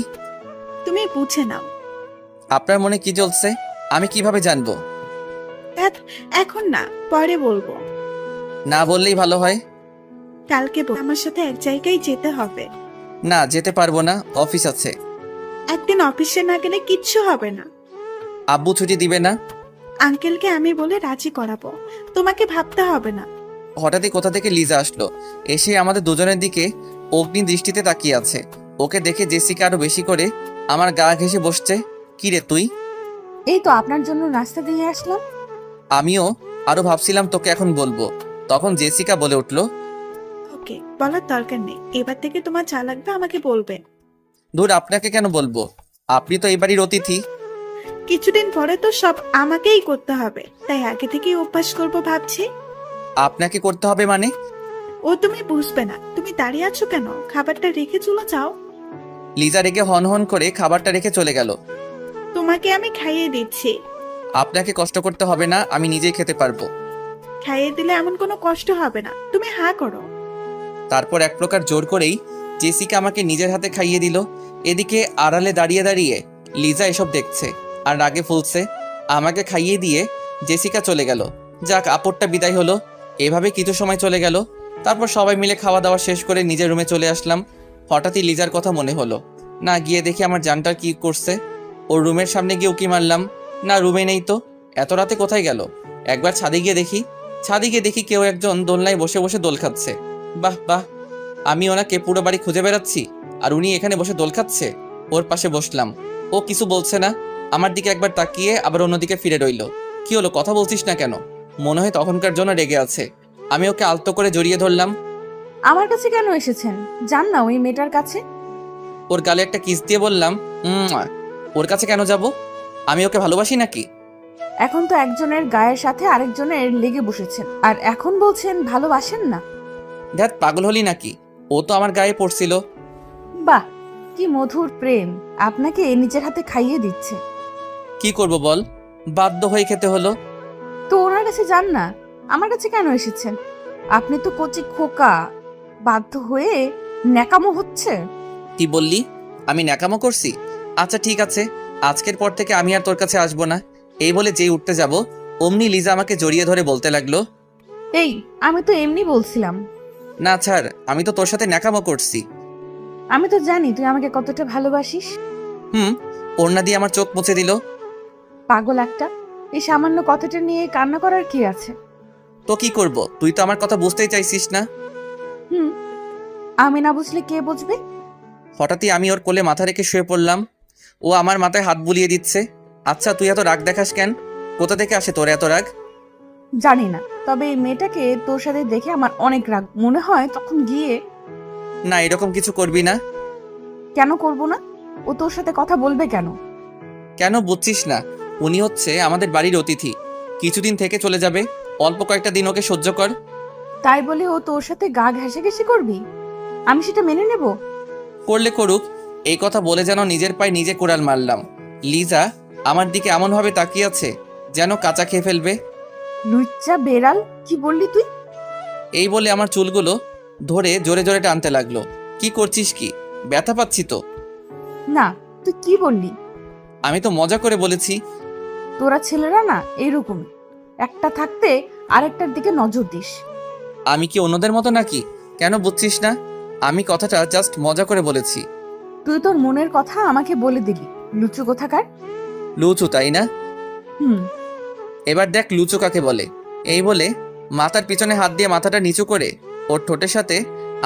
তুমি বুঝে নাও। আপনার মনে কি চলছে আমি কিভাবে জানবো? এখন না, পরে বলবো। না বললেই ভালো হয়। কালকে আমার সাথে এক জায়গায় যেতে হবে। না, যেতে পারবো না, অফিস আছে। একদিন অফিসে না গেলে কিচ্ছু হবে না। আব্বু ছুটি দিবে না। আঙ্কেলকে আমি বলে রাজি করাবো, তোমাকে ভাবতে হবে না। হঠাৎই কোথা থেকে লিজা আসলো, এসে আমাদের দুজনের দিকে অগ্নি দৃষ্টিতে তাকিয়ে আছে। ওকে দেখে জেসিকা আরো বেশি করে আমার গা ঘেঁষে বসছে। কি রে তুই? এই তো আপনার জন্য নাস্তা দিয়ে আসলাম। আমিও আরো ভাবছিলাম তোকে এখন বলবো, তখন জেসিকা বলে উঠলো, ওকে, বলার দরকার নেই। এবার থেকে তোমার যা লাগবে আমাকে বলবে। দূর, আপনাকে কেন বলবো, আপনি তো এই বাড়ির অতিথি। কিছুদিন পরে তো সব আমাকেই করতে হবে, তাই আগে থেকেই অভ্যাস করবো ভাবছি। আপনাকে করতে হবে মানে? ও তুমি বুঝবে না। তুমি দাঁড়িয়ে আছো কেন? খাবারটা রেখে চলে যাও। লিজা রেগে হন হন করে খাবারটা রেখে চলে গেল। তোমাকে আমি খাইয়ে দিচ্ছি। আপনাকে কষ্ট করতে হবে না, আমি নিজেই খেতে পারবো। খাইয়ে দিলে এমন কোনো কষ্ট হবে না, তুমি হা করো। তারপর এক প্রকার জোর করেই জেসিকা আমাকে নিজের হাতে খাইয়ে দিল। এদিকে আড়ালে দাঁড়িয়ে দাঁড়িয়ে লিজা এসব দেখছে আর রাগে ফুলছে। আমাকে খাইয়ে দিয়ে জেসিকা চলে গেল। যাক, আপদটা বিদায় হলো। এভাবে কিছু সময় চলে গেল। তারপর সবাই মিলে খাওয়া দাওয়া শেষ করে নিজের রুমে চলে আসলাম। হঠাৎই লিজার কথা মনে হলো। না, গিয়ে দেখি আমার জানটার কি করছে। ওর রুমের সামনে গিয়ে উকি মারলাম, না রুমে নেই তো। এত রাতে কোথায় গেল? একবার ছাদে গিয়ে দেখি কেউ একজন দোলনায় বসে বসে দোল খাচ্ছে। বাহ বাহ, আমি ওনাকে পুরো বাড়ি খুঁজে বেড়াচ্ছি আর উনি এখানে বসে দোল খাচ্ছে। ওর পাশে বসলাম। ও কিছু বলছে না, আমার দিকে একবার তাকিয়ে আবার অন্যদিকে ফিরে রইল। কি হলো, কথা বলছিস না কেন? মনে হয় তখনকার জন্য রেগে আছে। আমি ওকে আলতো করে জড়িয়ে ধরলাম। আমার কাছে কেন এসেছেন? যান না ওই মেয়েটার কাছে। ওর গালে একটা কিস দিয়ে বললাম, ওর কাছে কেন যাব? আমি ওকে ভালোবাসি নাকি? এখন তো একজনের গায়ের সাথে আরেকজনের লেগে বসেছেন, আর এখন বলছেন ভালোবাসেন না। ধ্যাত, পাগল হলি নাকি? ও তো আমার গায়ে পড়ছিল। বাহ, কি মধুর প্রেম, আপনাকে নিজের হাতে খাইয়ে দিচ্ছে। কি করব বল, বাধ্য হয়ে খেতে হলো। তো ওনার কাছে যান না, আমার কাছে কেন এসেছেন? আপনি তো কচি খোকা, বাধ্য হয়ে ন্যাকামো হচ্ছে। কি বললি? আমি ন্যাকামো করছি? আচ্ছা ঠিক আছে, আজকের পর থেকে আমি আর তোর কাছে আসবো না। এই বলে যেই উঠতে যাব অমনি লিজা আমাকে জড়িয়ে ধরে বলতে লাগলো, এই আমি তো এমনি বলছিলাম। না ছাড়, আমি তো তোর সাথে ন্যাকামো করছি। আমি তো জানি তুই আমাকে কতটা ভালোবাসিস। ওড়না দিয়ে আমার চোখ মুছে দিল। পাগল একটা, এই সামান্য কথাটা নিয়ে কান্না করার কি আছে? তো কি করব, তুই তো আমার কথা বুঝতেই চাইছিস না। হুম, আমি না বুঝলে কে বুঝবে? হঠাৎই আমি ওর কোলে মাথা রেখে শুয়ে পড়লাম। ও আমার মাথায় হাত বুলিয়ে দিচ্ছে। আচ্ছা, তুই এত রাগ দেখাস কেন? কোথা থেকে আসে তোর এত রাগ? জানি না, তবে এই মেয়েটাকে তোর সাথে দেখে আমার অনেক রাগ মনে হয়। তখন গিয়ে না, এরকম কিছু করবি না। কেন করব না? ও তোর সাথে কথা বলবে কেন? কেন বুঝছিস না? উনি হচ্ছে আমাদের বাড়ির অতিথি, কিছুদিন থেকে চলে যাবে। অল্প কয়েকটা দিন ওকে সহ্য কর। তাই বলে ও তোর সাথে গা ঘেঁষাঘেঁষি করবি? আমি সেটা মেনে নেব? করলে করুক, এই কথা বলে যেন নিজের পায়ে নিজে কোড়াল মারলাম। লিজা আমার দিকে এমনভাবে তাকিয়ে আছে যেন কাঁচা খেয়ে ফেলবে। লুচ্চা বেড়াল, কি বললি তুই? এই বলে আমার চুলগুলো ধরে জোরে জোরে টানতে লাগলো। কি করছিস কি? ব্যথা পাচ্ছি তো। না, তুই কি বললি? আমি তো মজা করে বলেছি। তোরা ছেলেরা না এইরকমই, একটা থাকতে আরেকটার দিকে নজর দিস। আমি কি অন্যদের মতো নাকি? কেন বুঝছিস না? আমি কথাটা জাস্ট মজা করে বলেছি। তুই তোর মনের কথা আমাকে বলে দিলি, লুচু কোথাকার। লুচু, তাই না? হুম, এবার দেখ লুচু কাকে বলে। এই বলে মাথার পিছনে হাত দিয়ে মাথাটা নিচু করে ওর ঠোঁটের সাথে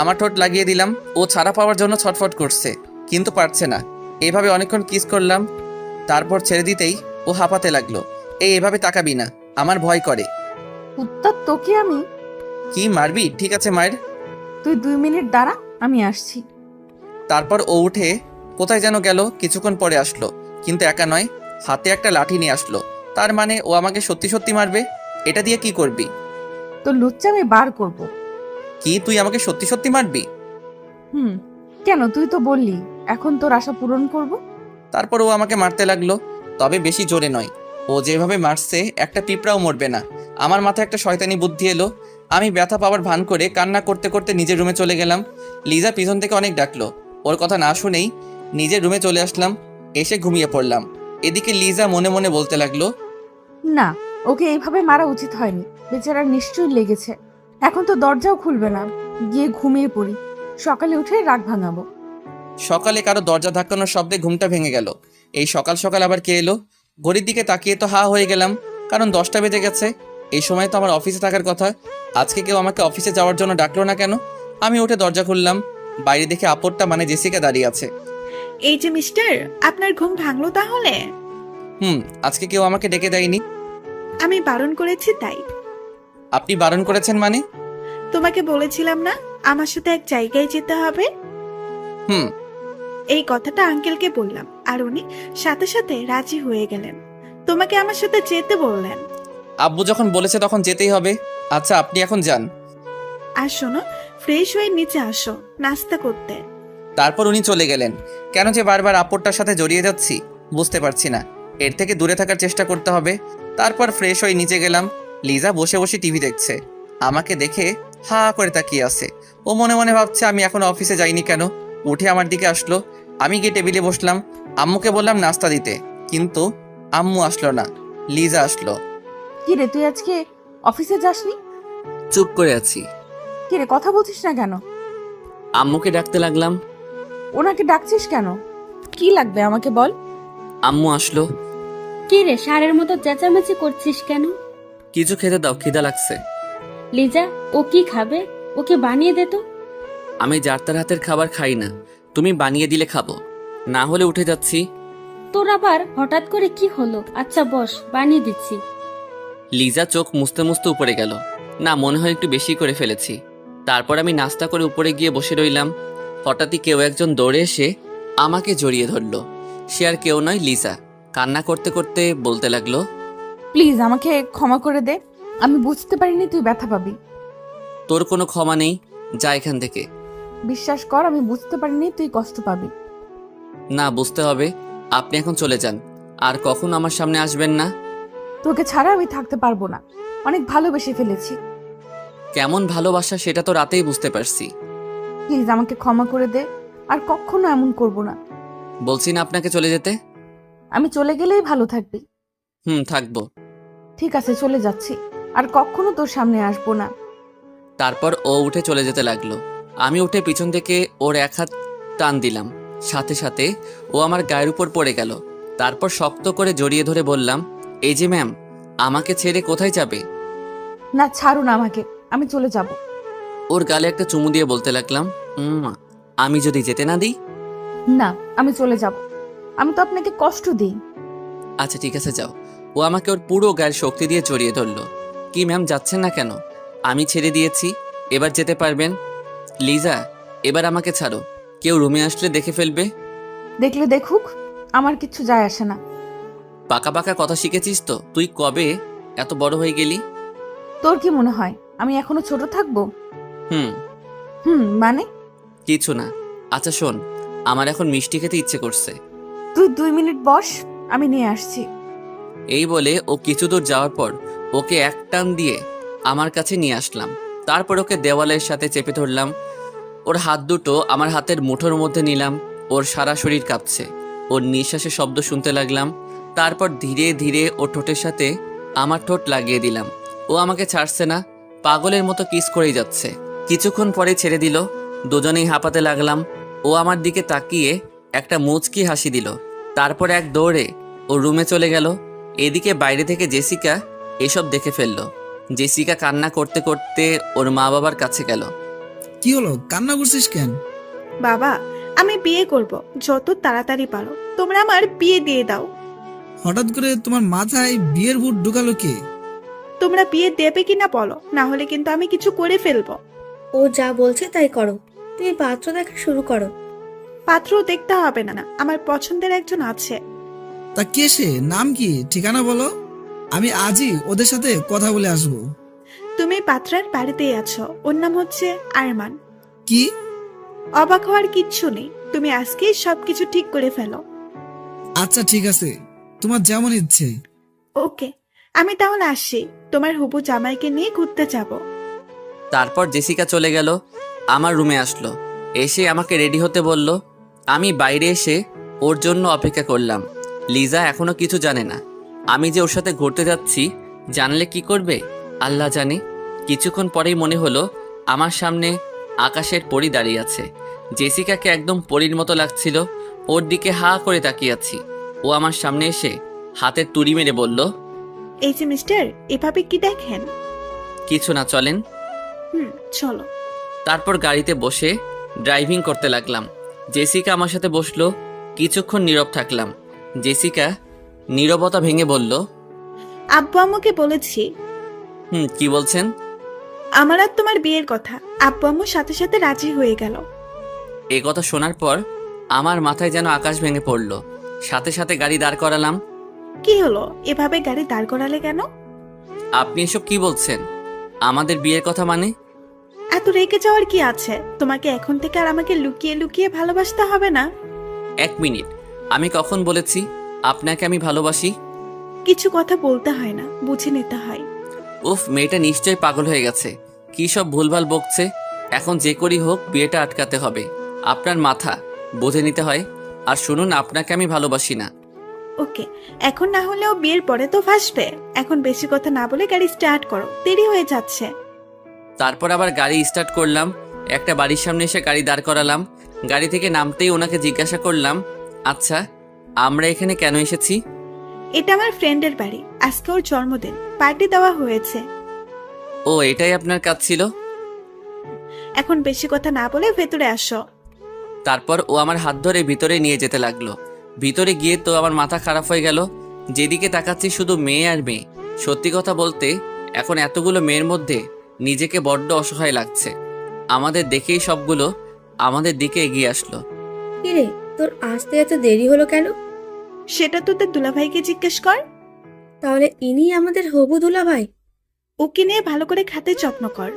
আমার ঠোঁট লাগিয়ে দিলাম। ও ছাড়া পাওয়ার জন্য ছটফট করছে, কিন্তু পারছে না। এভাবে অনেকক্ষণ কিস করলাম, তারপর ছেড়ে দিতেই ও হাঁপাতে লাগলো। এভাবে তাকাবি না, আমার ভয় করে। উত্তর তোকে আমি। কি মারবি? ঠিক আছে মায়ের। তুই 2 মিনিট দাঁড়া, আমি আসছি। তারপর ও উঠে কোথায় যেন গেল। কিছুক্ষণ পরে আসলো, কিন্তু একা নয়, হাতে একটা লাঠি নিয়ে আসলো। তার মানে ও আমাকে সত্যি সত্যি মারবে। এটা দিয়ে কি করবি? তোর লুচ্চা আমি বার করব। কি, তুই আমাকে সত্যি সত্যি মারবি? হুম, কেন? তুই তো বললি এখন তোর আশা পূরণ করব। তারপর ও আমাকে মারতে লাগলো, তবে বেশি জোরে নয়। ও যেভাবে মারছে একটা পিঁপড়াও মরবে না। আমার মাথায় একটা শয়তানি বুদ্ধি এলো। আমি ব্যথা পাওয়ার ভান করে কান্না করতে করতে নিজের রুমে চলে গেলাম। লিজা পিছন থেকে অনেক ডাকলো, ওর কথা না শুনেই নিজের রুমে চলে আসলাম। এসে ঘুমিয়ে পড়লাম। এদিকে লিজা মনে মনে বলতে লাগলো, না, ওকে এইভাবে মারা উচিত হয়নি। বেচারার নিশ্চয়ই লেগেছে। এখন তো দরজাও খুলবে না, গিয়ে ঘুমিয়ে পড়ি, সকালে উঠে রাগ ভাঙাবো। সকালে কারো দরজা ধাক্কানোর শব্দে ঘুমটা ভেঙে গেল। এই সকাল সকাল আবার কে এলো? ঘড়ির দিকে তাকিয়ে তো হা হয়ে গেলাম, কারণ 10টা বেজে গেছে। এই সময় তো আমার অফিসে থাকার কথা। আজকে কেউ আমাকে অফিসে যাওয়ার জন্য ডাকলো না কেন? আমি উঠে দরজা খুললাম। বাইরে দেখে আপরটা মানে জেসিকা দাঁড়িয়ে আছে। এই যে মিস্টার, আপনার ঘুম ভাঙলো তাহলে? আজকে কেউ আমাকে ডেকে দেয়নি। আমি বারণ করেছি তাই। আপনি বারণ করেছেন মানে? তোমাকে বলেছিলাম না আমার সাথে এক জায়গায় যেতে হবে? হুম এই কথাটা আঙ্কেলকে বললাম, আর উনি সাথে সাথে রাজি হয়ে গেলেন। তোমাকে আমার সাথে যেতে বললেন। আব্বু যখন বলেছে তখন যেতেই হবে। আচ্ছা, আপনি এখন যান। আর শোনো, ফ্রেশ হয়ে নিচে আসো নাস্তা করতে। তারপর উনি চলে গেলেন। কেন যে বারবার আপরটার সাথে জড়িয়ে যাচ্ছি বুঝতে পারছি না। এর থেকে দূরে থাকার চেষ্টা করতে হবে। তারপর ফ্রেশ হয়ে নিচে গেলাম। লিজা বসে বসে টিভি দেখছে, আমাকে দেখে হা করে তাকিয়ে আছে। ও মনে মনে ভাবছে আমি এখনো অফিসে যাইনি কেন। উঠে আমার দিকে আসলো। আমি গিয়ে টেবিলে বসলাম। আম্মুকে বললাম নাস্তা দিতে, কিন্তু আম্মু আসলো না, লিজা আসলো। কি রে, তুই আজকে অফিসে যাসনি? চুপ করে আছি। কি রে, কথা বলছিস না কেন? আম্মুকে ডাকতে লাগলাম। ওনাকে ডাকছিস কেন? কি লাগবে আমাকে বল। আম্মু আসলো। কি রে, ষাঁড়ের মতো চেঁচামেচি করছিস কেন? কিছু খেতে দাও, খিদা লাগছে। লিজা, ও কি খাবে? ওকে বানিয়ে দে তো। আমি যার তার হাতের খাবার খাই না, তুমি বানিয়ে দিলে খাবো, না হলে উঠে যাচ্ছি। তোর আবার হঠাৎ করে কি হলো? আচ্ছা বস, বানিয়ে দিচ্ছি। লিজা চোখ মুছতে মুছতে উপরে গেল। না, মনে হয় একটু বেশি করে ফেলেছি। তারপর আমি নাস্তা করে উপরে গিয়ে বসে রইলাম। হঠাৎই কেউ একজন দৌড়ে এসে আমাকে জড়িয়ে ধরলো। সে আর কেউ নয়, লিজা। কান্না করতে করতে বলতে লাগলো, প্লিজ আমাকে ক্ষমা করে দে, আমি বুঝতে পারিনি তুই ব্যথা পাবি। তোর কোনো ক্ষমা নেই, যা এখান থেকে। বিশ্বাস কর, আমি বুঝতে পারিনি তুই কষ্ট পাবি। না, বুঝতে হবে। আপনি এখন চলে যান, আর কখনো আমার সামনে আসবেন না। তোকে ছাড়া আমি থাকতে পারবো না, অনেক ভালোবেসে ফেলেছি। কেমন ভালোবাসা সেটা তো রাতেই বুঝতে পারছি। প্লিজ আমাকে ক্ষমা করে দে, আর কখনো এমন করব না। বলছি না আপনাকে চলে যেতে। আমি চলে গেলেই ভালো থাকবি। থাকবো। ঠিক আছে, চলে যাচ্ছি, আর কখনো তোর সামনে আসবো না। তারপর ও উঠে চলে যেতে লাগলো। আমি উঠে পিছন থেকে ওর এক হাত টান দিলাম, সাথে সাথে ও আমার গায়ের উপর পড়ে গেল। তারপর শক্ত করে জড়িয়ে ধরে বললাম, এই যে ম্যাম, আমাকে ছেড়ে কোথায় যাবে? না, ছাড়ুন আমাকে, আমি চলে যাব। ওর গালে একটা চুমু দিয়ে বলতে লাগলাম, আমি যদি যেতে না দিই? না, আমি চলে যাব। আমি তো আপনাকে কষ্ট দিই। আচ্ছা ঠিক আছে, যাও। ও আমাকে ওর পুরো গায়ের শক্তি দিয়ে জড়িয়ে ধরলো। কি ম্যাম, যাচ্ছেন না কেন? আমি ছেড়ে দিয়েছি, এবার যেতে পারবেন। লিজা, এবার আমাকে ছাড়ো, কেউ রুমে আসলে দেখে ফেলবে। দেখলে দেখুক, আমার কিচ্ছু যায় আসে না। পাকা পাকা কথা শিখেছিস তো? তুই কবে এত বড় হয়ে গেলি? তোর কি মনে হয় আমি এখনো ছোট থাকবো? হুম মানে? কিছু না। আচ্ছা শোন, আমার এখন মিষ্টি খেতে ইচ্ছে করছে। তুই 2 মিনিট বস, আমি নিয়ে আসছি। এই বলে ও কিছু দূর যাওয়ার পর ওকে এক টান দিয়ে আমার কাছে নিয়ে আসলাম। তারপর ওকে দেওয়ালের সাথে চেপে ধরলাম। ওর হাত দুটো আমার হাতের মুঠোর মধ্যে নিলাম। ওর সারা শরীর কাঁপছে, ওর নিঃশ্বাসের শব্দ শুনতে লাগলাম। তারপর ধীরে ধীরে ওর ঠোঁটের সাথে আমার ঠোঁট লাগিয়ে দিলাম। ও আমাকে ছাড়ছে না, পাগলের মতো কিস করেই যাচ্ছে। কিছুক্ষণ পরে ছেড়ে দিল। দুজনেই হাঁপাতে লাগলাম। ও আমার দিকে তাকিয়ে একটা মুচকি হাসি দিল। তারপর এক দৌড়ে ও রুমে চলে গেল। এদিকে বাইরে থেকে জেসিকা এসব দেখে ফেলল। জেসিকা কান্না করতে করতে ওর মা বাবার কাছে গেল। কি হলো, কান্না করছিস কেন? বাবা, আমি বিয়ে করব, যত তাড়াতাড়ি পারো তোমরা আমার বিয়ে দিয়ে দাও। হঠাৎ করে তোমার মাথায় বিয়ের ভূত ঢুকালো কে? তোমরা বিয়ে দেবে কিনা বলো, না হলে কিন্তু আমি কিছু করে ফেলবো। ও যা বলছে তাই করো, তুমি পাত্র দেখা শুরু করো। পাত্র দেখতে হবে না, আমার পছন্দের একজন আছে। তা কে সে? নাম কি? ঠিকানা বলো, আমি আজই ওদের সাথে কথা বলে আসবো। তুমি পাত্রের বাড়িতেই আছো, ওর নাম হচ্ছে আরমান। কি? অবাক হওয়ার কিচ্ছু নেই, তুমি আজকেই সবকিছু ঠিক করে ফেলো। আচ্ছা ঠিক আছে, তোমার যেমন ইচ্ছে। ওকে, আমি তাহলে আসছি, তোমার হবু জামাইকে নিয়ে ঘুরতে যাব। তারপর জেসিকা চলে গেল। আমার রুমে আসলো, এসে আমাকে রেডি হতে বলল। আমি বাইরে এসে ওর জন্য অপেক্ষা করলাম। লিজা এখনো কিছু জানে না। আমি যে ওর সাথে ঘুরতে যাচ্ছি, জানলে কি করবে আল্লাহ জানে। কিছুক্ষণ পরেই মনে হলো আমার সামনে আকাশের পরী দাঁড়িয়ে আছে। জেসিকাকে একদম পরীর মতো লাগছিল। ওর দিকে হা করে তাকিয়ে আছি। ও আমার সামনে এসে হাতের তুড়ি মেরে বলল, এই যে মিস্টার, এভাবে কি দেখেন? কিছু না, চলেন। চলো। তারপর গাড়িতে বসে ড্রাইভিং করতে লাগলাম। জেসিকা আমার সাথে বসলো। কিছুক্ষণ নীরব থাকলাম। জেসিকা নীরবতা ভেঙে বলল, আব্বু আম্মুকে বলেছি কি বলছেন? আমার আর তোমার বিয়ের কথা। আব্বু আম্মুর সাথে সাথে রাজি হয়ে গেল। এ কথা শোনার পর আমার মাথায় যেন আকাশ ভেঙে পড়ল। সাথে সাথে গাড়ি দাঁড় করালাম। কি হলো, এভাবে গাড়ি দাঁড় করালে কেন? আপনি এসব কি বলছেন? আমাদের বিয়ের কথা মানে? এত রেগে যাওয়ার কি আছে? তোমাকে এখন থেকে আর আমাকে লুকিয়ে লুকিয়ে ভালোবাসতে হবে না। 1 মিনিট, আমি কখন বলেছি আপনাকে আমি ভালোবাসি? কিছু কথা বলতে হয় না, বুঝে নিতে হয়। উফ, মেয়েটা নিশ্চয়ই পাগল হয়ে গেছে। কি সব ভুলভাল বকছে। এখন যে করি হোক বিয়েটা আটকাতে হবে। আপনার মাথা বুঝে নিতে হয়। আর শুনুন, আপনাকে আমি ভালোবাসি না। ওকে, এখন না হলেও বিয়ের পরে তো ফাঁসবে। এখন বেশি কথা না বলে গাড়ি স্টার্ট করো, দেরি হয়ে যাচ্ছে। তারপর আবার গাড়ি স্টার্ট করলাম। একটা বাড়ির সামনে এসে গাড়ি দাঁড় করালাম। গাড়ি থেকে নামতেই ওনাকে জিজ্ঞাসা করলাম, আচ্ছা আমরা এখানে কেন এসেছি? এটা আমার ফ্রেন্ডের বাড়ি, আজকে ওর জন্মদিন, পার্টি দেওয়া হয়েছে। ও, এটাই আপনার কাজ ছিল? এখন বেশি কথা না বলে ভেতরে আসো। তারপর ও আমার হাত ধরে ভিতরে নিয়ে যেতে লাগলো। ভিতরে গিয়ে তো আমার মাথা খারাপ হয়ে গেল। যেদিকে তাকাচ্ছি শুধু মেয়ে আর মেয়ে। সত্যি কথা বলতে এখন এতগুলো মেয়ের মধ্যে নিজেকে বড্ড অসহায় লাগছে। আমাদের দেখেই সবগুলো আমাদের দিকে এগিয়ে আসলো। কিরে, তোর আসতে এত দেরি হলো কেন? সেটা তোদের দুলাভাইকে জিজ্ঞেস কর। তাহলে ইনি আমাদের হবু দুলাভাই? ওকে নিয়ে ভালো করে খাতে যত্ন কর।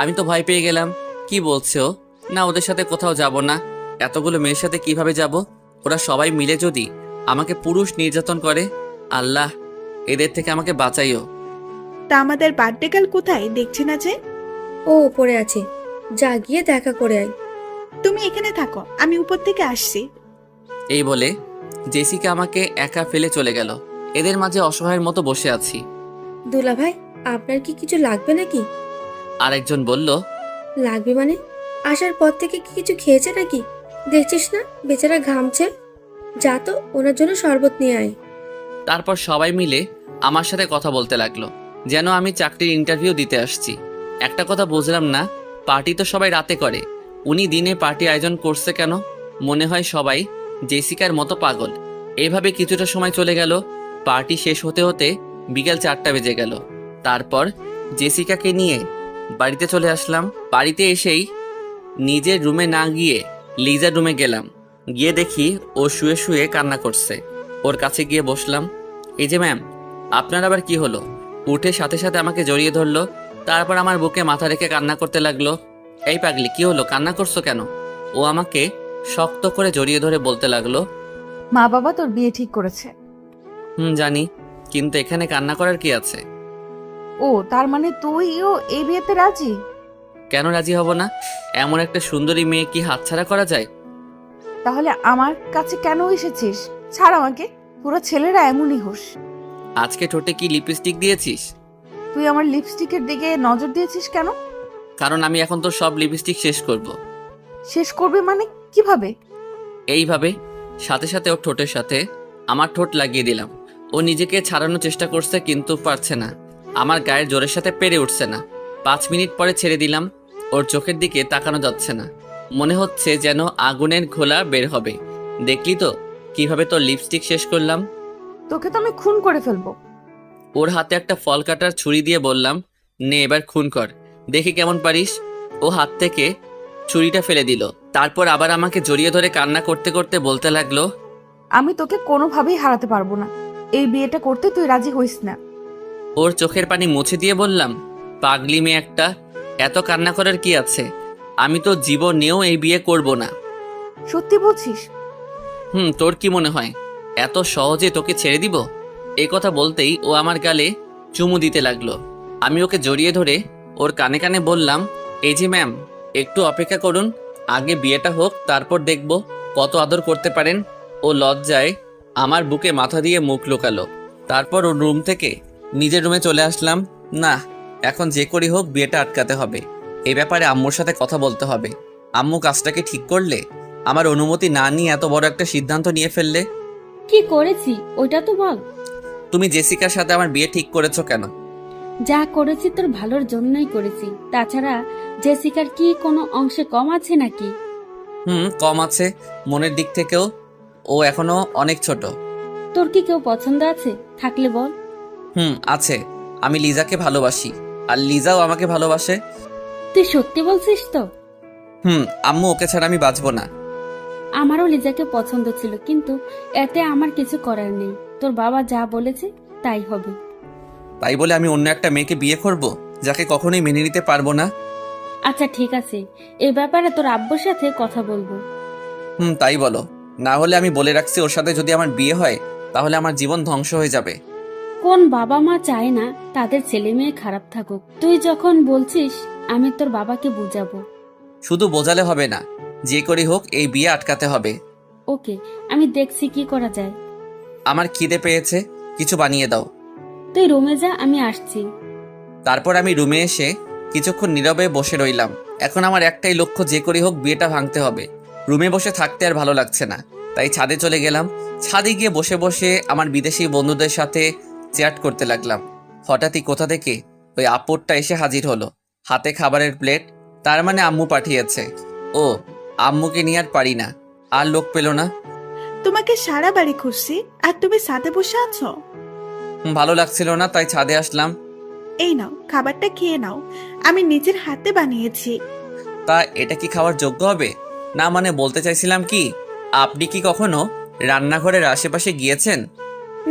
আমি তো ভয় পেয়ে গেলাম। কি বলছে ও? না, ওদের সাথে কোথাও যাব না। এতগুলো মেয়ের সাথে কিভাবে যাব? ওরা সবাই মিলে যদি আমাকে পুরুষ নির্যাতন করে, আল্লাহ এদের থেকে আমাকে বাঁচাইও। তা আমাদের বার্থডে গার্ল কোথায়, দেখছি না যে? ও উপরে আছে, যা গিয়ে দেখা করে আয়। তুমি এখানে থাকো, আমি উপর থেকে আসছি। এই বলে জেসিকা আমাকে একা ফেলে চলে গেল। এদের মাঝে অসহায়ের মতো বসে আছি। দুলা ভাই, আপনার কি কিছু লাগবে নাকি? আরেকজন বলল, লাগবে মানে? আসার পর থেকে কি কিছু খেয়েছে নাকি? দেখছিস না বেচারা ঘামছে। যা তো ওনার জন্য শরবত নিয়ে আয়। তারপর সবাই মিলে আমার সাথে কথা বলতে লাগলো, যেন আমি চাকরির ইন্টারভিউ দিতে আসছি। একটা কথা বুঝলাম না, পার্টি তো সবাই রাতে করে, উনি দিনে পার্টি আয়োজন করছে কেন? মনে হয় সবাই জেসিকার মতো পাগল। এইভাবে কিছুটা সময় চলে গেল। পার্টি শেষ হতে হতে বিকেল 4টা বেজে গেল। তারপর জেসিকাকে নিয়ে বাড়িতে চলে আসলাম। বাড়িতে এসেই নিজের রুমে না গিয়ে লিজার রুমে গেলাম। গিয়ে দেখি ও শুয়ে শুয়ে কান্না করছে। ওর কাছে গিয়ে বসলাম। এই যে ম্যাম, আপনার আবার কি হলো? উঠে সাথে সাথে আমাকে জড়িয়ে ধরলো। তারপর আমার বুকে মাথা রেখে কান্না করতে লাগলো। এই পাগলি, কি হলো, কান্না করছো কেন? ও আমাকে শক্ত করে জড়িয়ে ধরে বলতে লাগলো, মা বাবা তোর বিয়ে ঠিক করেছে। জানি, কিন্তু এখানে কান্না করার কি আছে? ও, তার মানে তুইও এই বিয়েতে রাজি? কেন রাজি হব না? এমন একটা সুন্দরী মেয়ে কি হাতছাড়া করা যায়? তাহলে আমার কাছে কেন এসেছিস? ছাড় আমাকে। পুরো ছেলেরা এমনই হোস। আজকে ঠোঁটে কি লিপস্টিক দিয়েছিস? তুই আমার লিপস্টিকের দিকে নজর দিয়েছিস কেন? কারণ আমি এখন তো সব লিপস্টিক শেষ করব। শেষ করবে মানে কিভাবে? এইভাবে সাথে সাথে ওর ঠোঁটের সাথে আমার ঠোঁট লাগিয়ে দিলাম। ও নিজেকে ছাড়ানোর চেষ্টা করছে, কিন্তু পারছে না। আমার গায়ের জোরের সাথে পেরে উঠছে না। 5 মিনিট পরে ছেড়ে দিলাম। ওর চোখের দিকে তাকানো যাচ্ছে না। মনে হচ্ছে যেন আগুনের ঘোলা বের হবে। দেখলি তো কিভাবে তোর লিপস্টিক শেষ করলাম? তোকে তো আমি খুন করে ফেলবো। ওর হাতে একটা ফল কাটার ছুরি দিয়ে বললাম, নে এবার খুন কর, দেখি কেমন পারিস। ও হাত থেকে ছুরিটা ফেলে দিল। তারপর আবার আমাকে জড়িয়ে ধরে কান্না করতে করতে বলতে লাগলো, আমি তোকে কোনোভাবেই হারাতে পারবো না। এই বিয়েটা করতে তুই রাজি হইস না। ওর চোখের পানি মুছে দিয়ে বললাম, পাগলি মেয়ে একটা, এত কান্না করার কি আছে? আমি তো জীবনেও এই বিয়ে করব না। সত্যি বলছিস? তোর কি মনে হয় এত সহজে তোকে ছেড়ে দিব? এই কথা বলতেই ও আমার গালে চুমু দিতে লাগলো। আমি ওকে জড়িয়ে ধরে ওর কানে কানে বললাম, এই যে ম্যাম, একটু অপেক্ষা করুন, আগে বিয়েটা হোক, তারপর দেখব কত আদর করতে পারেন। ও লজ্জায় আমার বুকে মাথা দিয়ে মুখ লুকালো। তারপর ওর রুম থেকে নিজের রুমে চলে আসলাম। না, এখন যে করি হোক বিয়েটা আটকাতে হবে। এই ব্যাপারে আম্মুর সাথে কথা বলতে হবে। আম্মু কাজটাকে ঠিক করলে, আমার অনুমতি না নিয়ে এত বড় একটা সিদ্ধান্ত নিয়ে ফেললে। কি করেছি ওইটা তো বল। তুমি জেসিকার সাথে আমার বিয়ে ঠিক করেছো কেন? যা করেছি তোর ভালোর জন্যই করেছি। তাছাড়া জেসিকার কি কোনো অংশে কম আছে নাকি? কম আছে মনের দিক থেকেও। ও এখনো অনেক ছোট। তোর কি কেউ পছন্দ আছে? থাকলে বল। আছে। আমি লিজাকে ভালোবাসি, আর লিজাও আমাকে ভালোবাসে। তুই সত্যি বলছিস তো? আম্মু, ওকে ছাড়া আমি বাঁচবো না। আমারও লিজাকে পছন্দ ছিল, কিন্তু এতে আমার কিছু করার নেই। তোর বাবা যা বলেছে তাই হবে। তাই বলে আমি অন্য একটা মেয়েকে বিয়ে করব, যাকে কখনোই মেনে নিতে পারবো না? আচ্ছা ঠিক আছে, এ ব্যাপারে তোর আব্বুর সাথে কথা বলবো। তাই বলো। না হলে আমি বলে রাখছি, ওর সাথে যদি আমার বিয়ে হয় তাহলে আমার জীবন ধ্বংস হয়ে যাবে। কোন বাবা মা চায় না তাদের ছেলে মেয়ে খারাপ থাকুক? তুই যখন বলছিস, আমি তোর বাবাকে বুঝাবো। শুধু বোঝালে হবে না, যে করি হোক এই বিয়ে আটকাতে হবে। ওকে, আমি দেখছি কি করা যায়। আমার খিদে পেয়েছে, কিছু বানিয়ে দাও। তুই রুমে যা, আমি আসছি। তারপর আমি রুমে এসে কিছুক্ষণ নীরবে বসে রইলাম। এখন আমার একটাই লক্ষ্য, যে করি হোক বিয়েটা ভাঙতে হবে। রুমে বসে থাকতে আর ভালো লাগছে না, তাই ছাদে চলে গেলাম। ছাদে গিয়ে বসে বসে আমার বিদেশি বন্ধুদের সাথে চ্যাট করতে লাগলাম। হঠাৎই কোথা থেকে ওই আপুরটা এসে হাজির হলো, হাতে খাবারের প্লেট। তার মানে আম্মু পাঠিয়েছে। ও, আম্মুকে নিয়ে আর পারি না। আর লোক পেল না। তোমাকে সারা বাড়ি খুঁজছি, আর তুমি সাথে বসে আছো। ভালো লাগছিল না, তাই ছাদে আসলাম। এই নাও, খাবারটা খেয়ে নাও, আমি নিজের হাতে বানিয়েছি। তা এটা কি খাওয়ার যোগ্য হবে? না মানে বলতে চাইছিলাম কি, আপনি কি কখনো রান্নাঘরের আশেপাশে গিয়েছেন?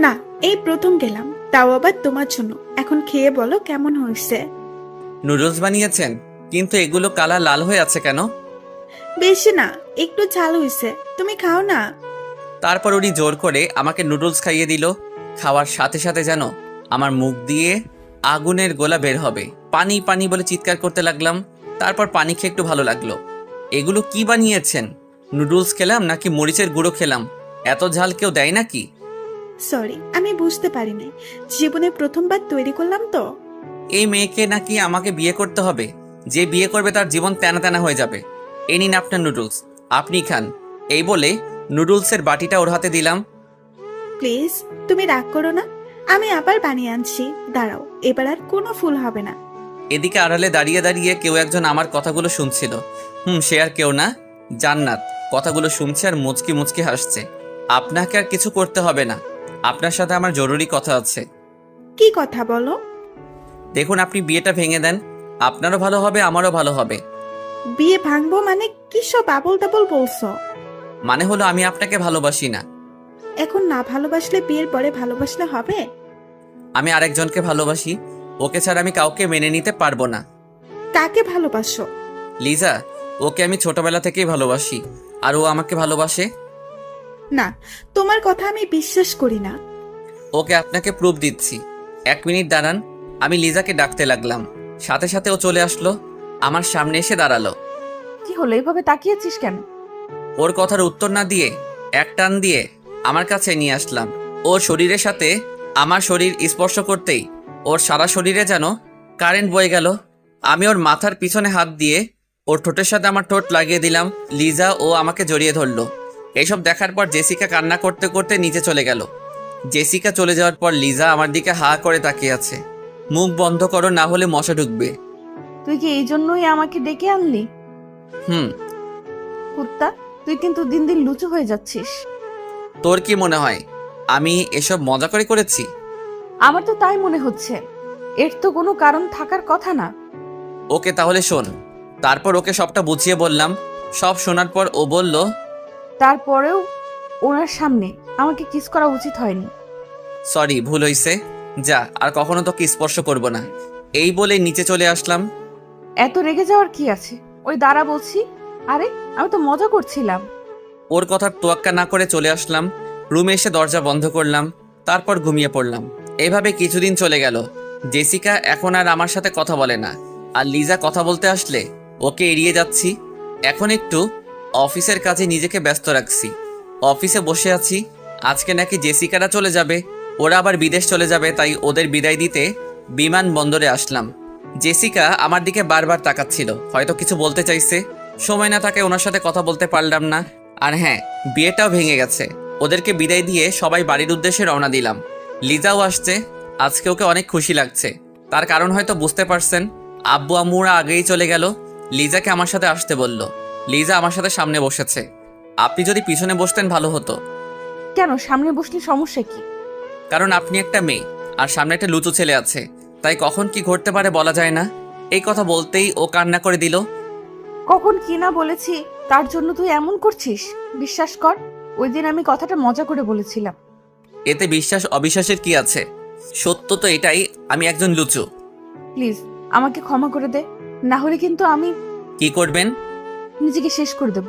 না, এই প্রথম গেলাম, তাও আবার তোমার জন্য। এখন খেয়ে বলো কেমন হয়েছে। নুডলস বানিয়েছেন, কিন্তু এগুলো কালার লাল হয়ে আছে কেন? বেশি না, একটু ঝাল হয়েছে, তুমি খাও না। তারপর উনি জোর করে আমাকে নুডলস খাইয়ে দিল। খাওয়ার সাথে সাথে যেন আমার মুখ দিয়ে আগুনের গোলা বের হবে। পানি পানি বলে চিৎকার করতে লাগলাম। তারপর পানি খেয়ে একটু ভালো লাগলো। এগুলো কি বানিয়েছেন? নুডলস খেলাম নাকি মরিচের গুঁড়ো খেলাম? এত ঝাল কেউ দেয় নাকি? সরি, আমি বুঝতে পারিনি। জীবনে প্রথমবার তৈরি করলাম তো। এই মেয়েকে নাকি আমাকে বিয়ে করতে হবে? যে বিয়ে করবে তার জীবন তেনা তেনা হয়ে যাবে। এই নিন আপনার নুডলস, আপনি খান। এই বলে নুডলসের বাটিটা ওর হাতে দিলাম। প্লিজ, তুমি রাগ করো না, আমি আবার বানিয়ে আনছি। দাঁড়াও, এবার আর কোনো ফুল হবে না। এদিকে আড়ালে দাঁড়িয়ে দাঁড়িয়ে কেউ একজন আমার কথাগুলো শুনছিল। সে আর কেউ না, জান্নাত কথাগুলো শুনছে আর মুচকি মুচকি হাসছে। আপনাকে আর কিছু করতে হবে না, আপনার সাথে আমার জরুরি কথা আছে। কি কথা বলো? দেখুন, আপনি বিয়েটা ভেঙে দেন, আপনারও ভালো হবে, আমারও ভালো হবে। বিয়ে ভাঙবো মানে কি সব আবল তাবল বলছো? মানে হলো আমি আপনাকে ভালোবাসি না। এখন না ভালোবাসলে বিয়ের পরে ভালোবাসলে হবে? আমি আরেকজনকে ভালোবাসি, ওকে ছাড়া আমি কাউকে মেনে নিতে পারবো না। কাকে ভালোবাসো? লিজা, ওকে আমি ছোটবেলা থেকেই ভালোবাসি, আর ও আমাকে ভালোবাসে। না, তোমার কথা আমি বিশ্বাস করি না। ওকে আপনাকে প্রুফ দিচ্ছি। 1 মিনিট দাঁড়ান। আমি লিজাকে ডাকতে লাগলাম, সাথে সাথে ও চলে আসলো, আমার সামনে এসে দাঁড়ালো। কি হলো, এইভাবে তাকিয়েছিস কেন? ওর কথার উত্তর না দিয়ে এক টান দিয়ে আমার কাছে নিয়ে আসলাম। ওর শরীরের সাথে আমার শরীর স্পর্শ করতেই ওর সারা শরীরে যেন কারেন্ট বয়ে গেল। আমি ওর মাথার পিছনে হাত দিয়ে ওর ঠোঁটের সাথে আমার ঠোঁট লাগিয়ে দিলাম। লিজা ও আমাকে জড়িয়ে ধরলো। এইসব দেখার পর জেসিকা কান্না করতে করতে নিচে চলে গেল। জেসিকা চলে যাওয়ার পর লিজা আমার দিকে হা করে তাকিয়ে আছে। মুখ বন্ধ করো, না হলে মশা ঢুকবে। তুই কি এই জন্যই আমাকে ডেকে আনলি? হুম। কুত্তা, তুই কিন্তু দিন দিন লুচু হয়ে যাচ্ছিস। তোর কি মনে হয় আমি এসব মজা করে করেছি? আমার তো তাই মনে হচ্ছে। এর তো কোনো কারণ থাকার কথা না। ওকে তাহলে শোন। তারপর ওকে সবটা বুঝিয়ে বললাম। সব শোনার পর ও বলল, তারপরেও ওনার সামনে আমাকে কিস করা উচিত হয়নি। সরি, ভুল হইছে, যা আর কখনো তোকে স্পর্শ করব না। এই বলে নিচে চলে আসলাম। এত রেগে যাওয়ার কি আছে? ওই দাঁড়া বলছি। আরে, আমি তো মজা করছিলাম। ওর কথার তোয়াক্কা না করে চলে আসলাম। রুমে এসে দরজা বন্ধ করলাম, তারপর ঘুমিয়ে পড়লাম। এভাবে কিছুদিন চলে গেল। জেসিকা এখন আর আমার সাথে কথা বলে না, আর লিজা কথা বলতে আসলে ওকে এড়িয়ে যাচ্ছি। এখন একটু অফিসের কাজে নিজেকে ব্যস্ত রাখছি। অফিসে বসে আছি। আজকে নাকি জেসিকারা চলে যাবে, ওরা আবার বিদেশ চলে যাবে, তাই ওদের বিদায় দিতে বিমানবন্দরে আসলাম। জেসিকা আমার দিকে বারবার তাকাচ্ছিল, হয়তো কিছু বলতে চাইছে। সময় না থাকে ওনার সাথে কথা বলতে পারলাম না। আর হ্যাঁ, বিয়েটাও ভেঙে গেছে। ওদেরকে বিদায় দিয়ে সবাই বাড়ির উদ্দেশ্যে রওনা দিলাম। লিজাও আসছে। আজকে ওকে অনেক খুশি লাগছে। তার কারণ হয়তো বুঝতে পারছেন। আব্বু আম্মুরা আগেই চলে গেল। লিজাকে আমার সাথে আসতে বলল। লিজা আমার সাথে সামনে বসেছে। আপনি যদি পিছনে বসতেন ভালো হতো। কেন সামনে বসলে সমস্যা কি? কারণ আপনি একটা মেয়ে, আর সামনে একটা লুচু ছেলে আছে, তাই কখন কি ঘটতে পারে বলা যায় না। এই কথা বলতেই ও কান্না করে দিল। কখন কি না বলেছি তার জন্য তুই এমন করছিস? বিশ্বাস কর, ওই দিন আমি কথাটা মজা করে বলেছিলাম। এতে বিশ্বাস অবিশ্বাসের কি আছে? সত্য তো এটাই, আমি একজন লুচু। প্লিজ আমাকে ক্ষমা করে দে, না হলে কিন্তু আমি কি করবেন? নিজেকে শেষ করে দেব।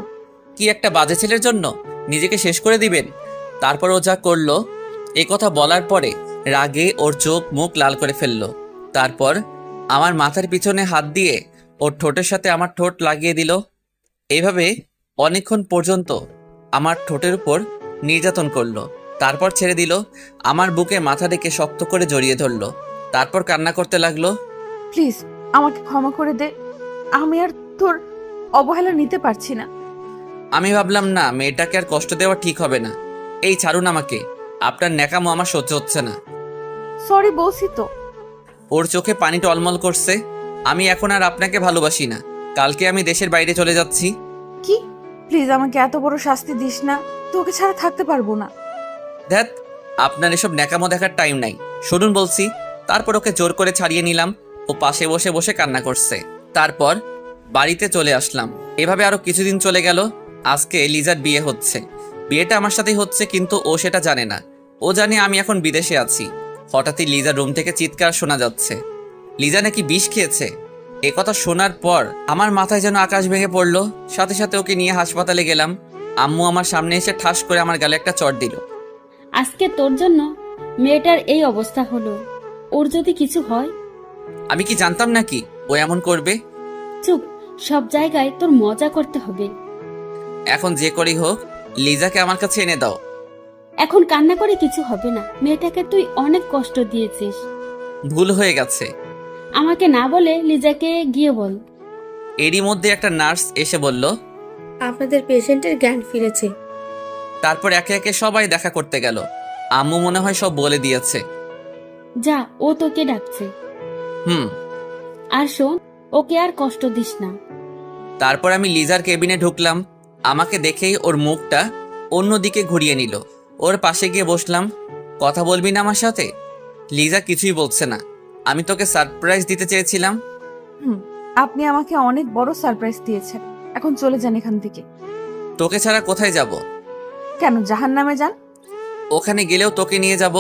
কি একটা বাজে ছেলের জন্য নিজেকে শেষ করে দিবেন? তারপর ও যা করলো, এ কথা বলার পরে রাগে ওর চোখ মুখ লাল করে ফেললো। তারপর আমার মাথার পিছনে হাত দিয়ে ওর ঠোঁটের সাথে আমার ঠোঁট লাগিয়ে দিল। এইভাবে অনেকক্ষণ পর্যন্ত আমার ঠোঁটের উপর নির্যাতন করলো। তারপর ছেড়ে দিল। আমার বুকে মাথা রেখে শক্ত করে জড়িয়ে ধরলো। তারপর কান্না করতে লাগলো। প্লিজ আমাকে ক্ষমা করে দে, আমি আর তোর অবহেলা নিতে পারছি না। আমি ভাবলাম না, মেয়েটাকে আর কষ্ট দেওয়া ঠিক হবে না। এই ছাড়ুন আমাকে, আপনার ন্যাকামো আমার সহ্য হচ্ছে না। সরি বলছি তো। ওর চোখে পানি টলমল করছে। আমি এখন আর আপনাকে ভালোবাসি না। কালকে আমি দেশের বাইরে চলে যাচ্ছি। কি? প্লিজ আমাকে এত বড় শাস্তি দিস না, তোকে ছাড়া থাকতে পারবো না। ধ্যাত, আপনার এসব ন্যাকামো দেখার টাইম নাই, শুনুন বলছি। তারপর ওকে জোর করে ছাড়িয়ে নিলাম। ও পাশে বসে বসে কান্না করছে। তারপর বাড়িতে চলে আসলাম। এভাবে আরো কিছুদিন চলে গেল। আজকে লিজার বিয়ে হচ্ছে। বিয়েটা আমার সাথেই হচ্ছে, কিন্তু ও সেটা জানে না। ও জানে আমি এখন বিদেশে আছি। হঠাৎই লিজার রুম থেকে চিৎকার শোনা যাচ্ছে। লিজা নাকি বিষ খেয়েছে। এ কথা শোনার পর আমার মাথায় যেন আকাশ ভেঙে পড়লো। সাথে সাথে ওকে নিয়ে হাসপাতালে গেলাম। আম্মু আমার সামনে এসে ঠাস করে আমার গালে একটা চড় দিল। আজকে তোর জন্য মেয়েটার এই অবস্থা হলো। ওর যদি কিছু হয়? আমি কি জানতাম নাকি ও এমন করবে? চুপ, সব জায়গায় তোর মজা করতে হবে। এখন যে করেই হোক, লিজাকে আমার কাছে এনে দাও। এখন কান্না করে কিছু হবে না। মেয়েটাকে তুই অনেক কষ্ট দিয়েছিস। ভুল হয়ে গেছে। আমাকে না বলে লিজাকে গিয়ে বল। এরই মধ্যে একটা নার্স এসে বলল, আপনাদের পেশেন্টের জ্ঞান ফিরেছে। তারপর একে একে সবাই দেখা করতে গেল। আম্মু মনে হয় সব বলে দিয়েছে। যা, ও তোকে ডাকছে। হুম। আর শোন, ওকে আর কষ্ট দিস না। তারপর আমি লিজার কেবিনে ঢুকলাম। আমাকে দেখেই ওর মুখটা অন্যদিকে ঘুরিয়ে নিল। ওর পাশে গিয়ে বসলাম। কথা বলবি না আমার সাথে? লিজা কিছুই বলছে না। আমি তোকে সারপ্রাইজ দিতে চেয়েছিলাম। আপনি আমাকে অনেক বড় সারপ্রাইজ দিয়েছেন। এখন চলে যান এখান থেকে। তোকে ছাড়া কোথায় যাব? কেন, জাহান্নামে যান। ওখানে গেলেও তোকে নিয়ে যাব।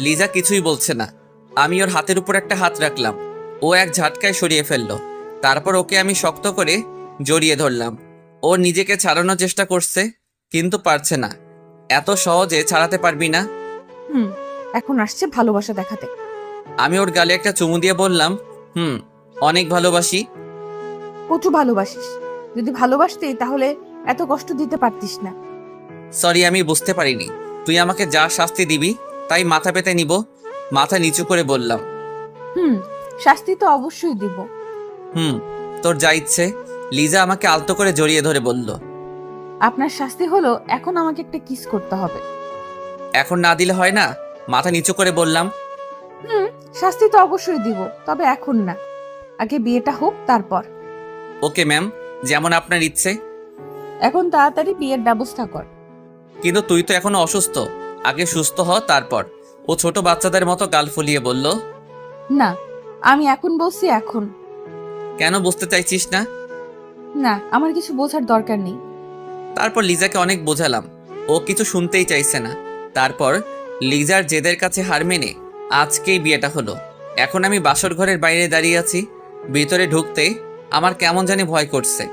লিজা কিছুই বলছে না। আমি ওর হাতের উপর একটা হাত রাখলাম। ও এক ঝাটকায় সরিয়ে ফেললো। তারপর ওকে আমি শক্ত করে জড়িয়ে ধরলাম। ও নিজেকে ছাড়ানোর চেষ্টা করছে, কিন্তু পারছে না। এত সহজে ছাড়াতে পারবি না। এখন আসছে ভালোবাসা দেখাতে। আমি ওর গালে একটা চুমু দিয়ে বললাম, অনেক ভালোবাসি। কচু ভালোবাসিস। যদি ভালোবাসতি তাহলে এত কষ্ট দিতে পারতিস না। সরি, আমি বুঝতে পারিনি। তুই আমাকে যা শাস্তি দিবি তাই মাথা পেতে নিব। মাথা নিচু করে বললাম, শাস্তি তো অবশ্যই দিব। তোর যা ইচ্ছে। লিজা আমাকে আলতো করে জড়িয়ে ধরে বলল, আপনার শাস্তি হলো এখন আমাকে একটা কিস করতে হবে। এখন না দিলে হয় না? মাথা নিচু করে বললাম। শাস্তি তো অবশ্যই দিব, তবে এখন না। আগে বিয়েটা হোক তারপর। ওকে ম্যাম, যেমন আপনার ইচ্ছে। এখন তাড়াতাড়ি বিয়ের ব্যবস্থা কর। কিন্তু তুই তো এখনো অসুস্থ। আগে সুস্থ হ তারপর। ও ছোট বাচ্চাদের মতো গাল ফুলিয়ে বলল, না, আমি এখন বলছি এখন। কেন বুঝতে চাইছিস না? না, আমার কিছু বোঝার দরকার নেই। তারপর লিজাকে অনেক বোঝালাম। ও কিছু শুনতেই চাইছে না। তারপর লিজার জেদের কাছে হার মেনে আজকেই বিয়েটা হলো। এখন আমি বাসর ঘরের বাইরে দাঁড়িয়ে আছি। ভিতরে ঢুকতে আমার কেমন জানি ভয় করছে।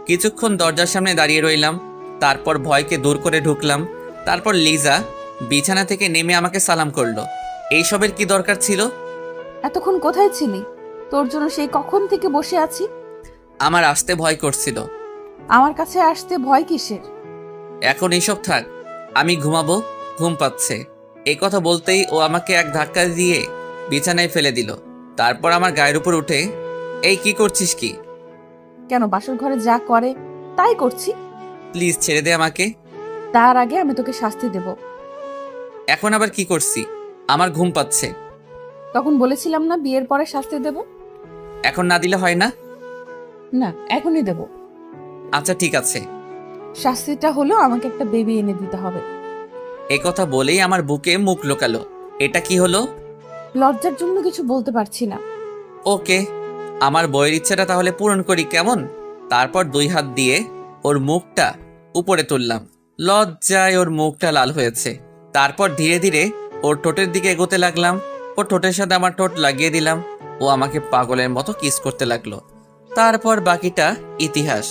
কিছুক্ষণ দরজার সামনে দাঁড়িয়ে রইলাম। তারপর ভয়কে দূর করে ঢুকলাম। তারপর লিজা বিছানা থেকে নেমে আমাকে সালাম করলো। এইসবের কি দরকার ছিল? এতক্ষণ কোথায় ছিলি? তোর জন্য সেই কখন থেকে বসে আছি। আমার আসতে ভয় করছিল। আমার কাছে আসতে ভয় কিসের? এখন এইসব থাক, আমি ঘুমাবো, ঘুম পাচ্ছে। এই কথা বলতেই ও আমাকে এক ধাক্কা দিয়ে বিছানায় ফেলে দিল। তারপর আমার গায়ের উপর উঠে, এই কি করছিস কি? কেন, বাসর ঘরে যা করে তাই করছি। প্লিজ ছেড়ে দে আমাকে। তার আগে আমি তোকে শাস্তি দেব। এখন আবার কি করছি? আমার ঘুম পাচ্ছে। তখন বলেছিলাম না বিয়ের পরে শাস্তি দেব। এখন না দিলে হয় না? না, এখনই দেব। আচ্ছা ঠিক আছে। শাস্তিটা হলো আমাকে একটা বেবি এনে দিতে হবে। এই কথা বলেই আমার বুকে মুখ লোকালো। এটা কি হলো? লজ্জার জন্য কিছু বলতে পারছি না। ওকে, আমার বইয়ের ইচ্ছাটা তাহলে পূরণ করি কেমন? তারপর 2 হাত দিয়ে ওর মুখটা উপরে তুললাম। লজ্জায় ওর মুখটা লাল হয়েছে। তারপর ধীরে ধীরে ওর ঠোঁটের দিকে এগোতে লাগলাম। ওর ঠোঁটের সাথে আমার ঠোঁট লাগিয়ে দিলাম। ও আমাকে পাগলের মতো কিস করতে লাগলো। তারপর বাকিটা ইতিহাস।